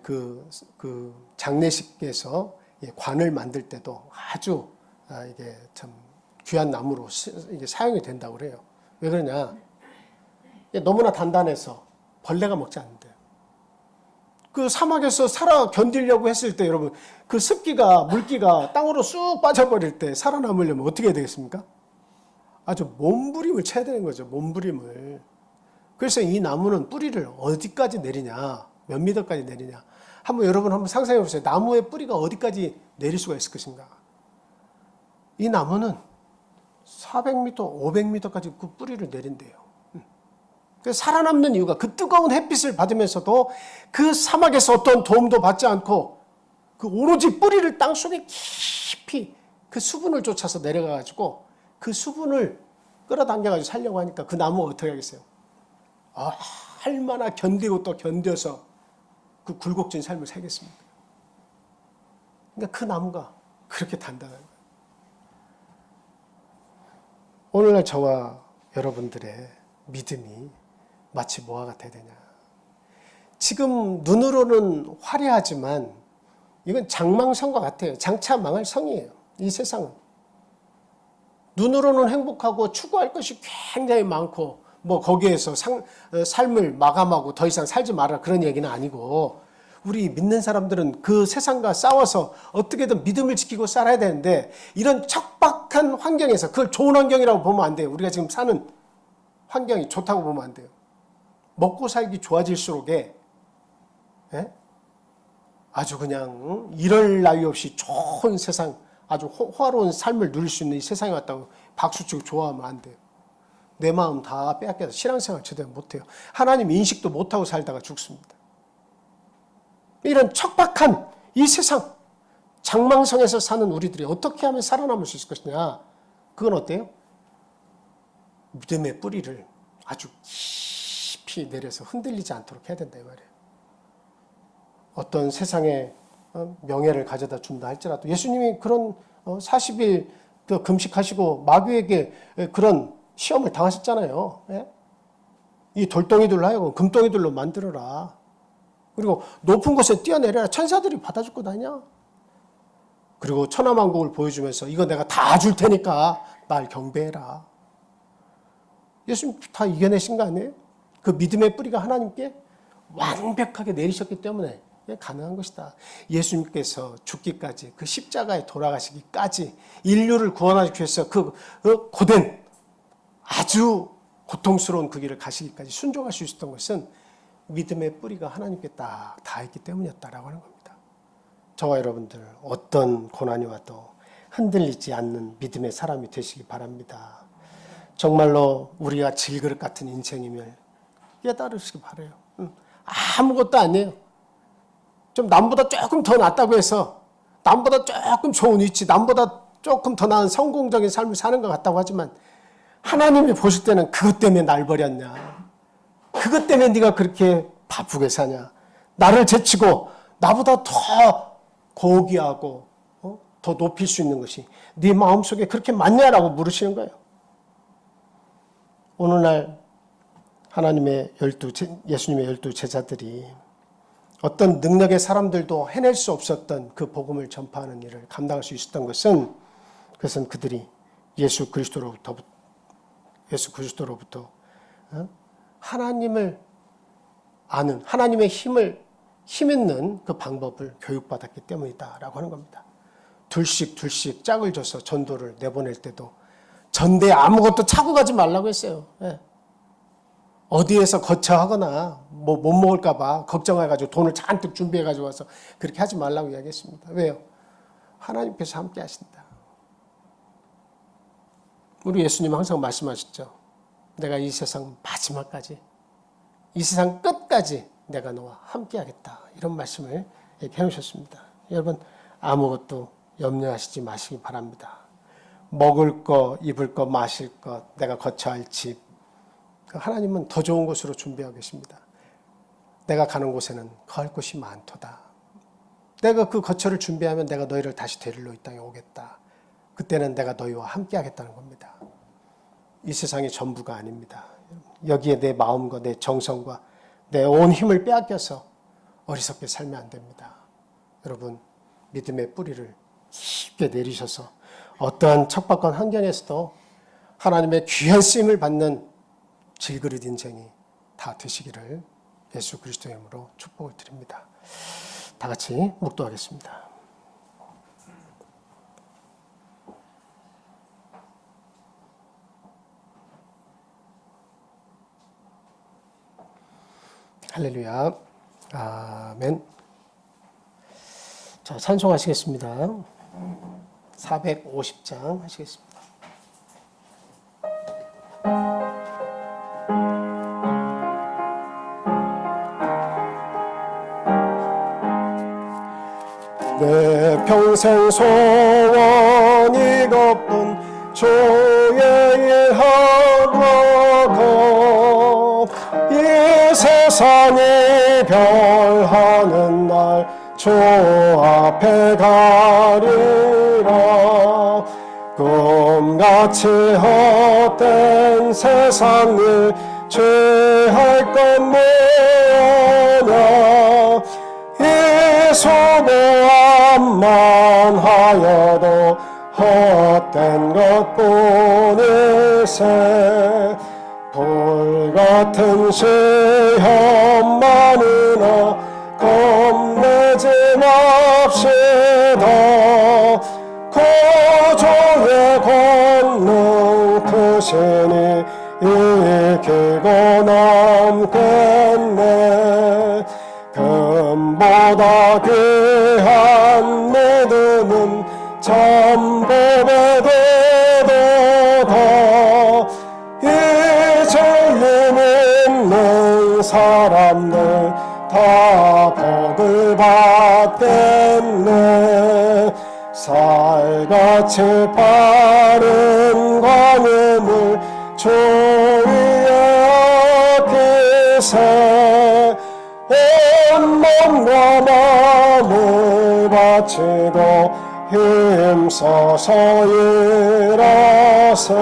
그 장례식에서 관을 만들 때도 아주 이게 참 귀한 나무로 이게 사용이 된다고 그래요. 왜 그러냐? 너무나 단단해서 벌레가 먹지 않는데요. 그 사막에서 살아 견디려고 했을 때 여러분 그 습기가 물기가 땅으로 쑥 빠져버릴 때 살아남으려면 어떻게 해야 되겠습니까? 아주 몸부림을 쳐야 되는 거죠. 몸부림을. 그래서 이 나무는 뿌리를 어디까지 내리냐, 몇 미터까지 내리냐. 여러분 한번 상상해 보세요. 나무의 뿌리가 어디까지 내릴 수가 있을 것인가. 이 나무는 400m, 500m까지 그 뿌리를 내린대요. 그래서 살아남는 이유가 그 뜨거운 햇빛을 받으면서도 그 사막에서 어떤 도움도 받지 않고 그 오로지 뿌리를 땅속에 깊이 그 수분을 쫓아서 내려가가지고 그 수분을 끌어당겨가지고 살려고 하니까 그 나무가 어떻게 하겠어요? 얼마나 견디고 또 견뎌서 그 굴곡진 삶을 살겠습니까? 그러니까 그 나무가 그렇게 단단한 거예요. 오늘날 저와 여러분들의 믿음이 마치 뭐와 같아야 되냐. 지금 눈으로는 화려하지만 이건 장망성과 같아요. 장차 망할 성이에요. 이 세상은. 눈으로는 행복하고 추구할 것이 굉장히 많고 뭐 거기에서 삶을 마감하고 더 이상 살지 마라 그런 얘기는 아니고, 우리 믿는 사람들은 그 세상과 싸워서 어떻게든 믿음을 지키고 살아야 되는데, 이런 척박한 환경에서 그걸 좋은 환경이라고 보면 안 돼요. 우리가 지금 사는 환경이 좋다고 보면 안 돼요. 먹고 살기 좋아질수록에 아주 그냥 이럴 나위 없이 좋은 세상, 아주 호화로운 삶을 누릴 수 있는 이 세상에 왔다고 박수치고 좋아하면 안 돼요. 내 마음 다 빼앗겨서 신앙생활 제대로 못해요. 하나님 인식도 못하고 살다가 죽습니다. 이런 척박한 이 세상, 장망성에서 사는 우리들이 어떻게 하면 살아남을 수 있을 것이냐. 그건 어때요? 믿음의 뿌리를 아주 깊이 내려서 흔들리지 않도록 해야 된다 이 말이에요. 어떤 세상에 명예를 가져다 준다 할지라도, 예수님이 그런 40일 금식하시고 마귀에게 그런 시험을 당하셨잖아요. 이 돌덩이들로 하여금 금덩이들로 만들어라. 그리고 높은 곳에 뛰어내려라. 천사들이 받아줄 거 아니냐. 그리고 천하만국을 보여주면서 이거 내가 다 줄 테니까 날 경배해라. 예수님 다 이겨내신 거 아니에요? 그 믿음의 뿌리가 하나님께 완벽하게 내리셨기 때문에 가능한 것이다. 예수님께서 죽기까지, 그 십자가에 돌아가시기까지, 인류를 구원하기 위해서 그 고된 아주 고통스러운 그 길을 가시기까지 순종할 수 있었던 것은 믿음의 뿌리가 하나님께 딱 닿았기 때문이었다라고 하는 겁니다. 저와 여러분들 어떤 고난이 와도 흔들리지 않는 믿음의 사람이 되시기 바랍니다. 정말로 우리가 질그릇 같은 인생임을 깨달으시기 바라요. 아무것도 아니에요. 좀 남보다 조금 더 낫다고 해서, 남보다 조금 좋은 위치, 남보다 조금 더 나은 성공적인 삶을 사는 것 같다고 하지만, 하나님이 보실 때는 그것 때문에 날 버렸냐, 그것 때문에 네가 그렇게 바쁘게 사냐, 나를 제치고 나보다 더 고귀하고 더 높일 수 있는 것이 네 마음속에 그렇게 많냐라고 물으시는 거예요. 오늘날 예수님의 12 제자들이 어떤 능력의 사람들도 해낼 수 없었던 그 복음을 전파하는 일을 감당할 수 있었던 것은, 그것은 그들이 예수 그리스도로부터 하나님을 아는, 하나님의 힘 있는 그 방법을 교육받았기 때문이다라고 하는 겁니다. 둘씩 짝을 줘서 전도를 내보낼 때도 전대에 아무것도 차고 가지 말라고 했어요. 어디에서 거처하거나 뭐 못 먹을까 봐 걱정해가지고 돈을 잔뜩 준비해가지고 와서 그렇게 하지 말라고 이야기했습니다. 왜요? 하나님께서 함께 하신다. 우리 예수님 항상 말씀하셨죠. 내가 이 세상 마지막까지, 이 세상 끝까지 내가 너와 함께 하겠다. 이런 말씀을 해놓으셨습니다. 여러분 아무것도 염려하시지 마시기 바랍니다. 먹을 것, 입을 것, 마실 것, 내가 거처할 집, 하나님은 더 좋은 곳으로 준비하고 계십니다. 내가 가는 곳에는 거할 곳이 많도다. 내가 그 거처를 준비하면 내가 너희를 다시 데리러 이 땅에 오겠다. 그때는 내가 너희와 함께 하겠다는 겁니다. 이 세상이 전부가 아닙니다. 여기에 내 마음과 내 정성과 내 온 힘을 빼앗겨서 어리석게 살면 안 됩니다. 여러분 믿음의 뿌리를 깊게 내리셔서 어떠한 척박한 환경에서도 하나님의 귀한 쓰임을 받는 질그릇 인생이 다 되시기를 예수 그리스도의 이름으로 축복을 드립니다. 다 같이 묵도하겠습니다. 할렐루야. 아멘. 자, 찬송하시겠습니다. 450장 하시겠습니다. 내 평생 소원 이것뿐 주의 일 주 앞에 가리라. 꿈같이 헛된 세상을 죄할 것 뭐냐. 이 수고함만 하여도 헛된 것뿐일세. 불같은 시험만으나 겁내지 맙시다. 구주의 권능 크시니 이기고 남겠네. 금보다 귀한 믿음은 참 고백되도다. 이 진리 믿는 사람들 다 복을 받겠네. 살같이 빠른 광음을 주 위에 아끼세. 온 몸과 마음을 바치고 힘써서 일하세.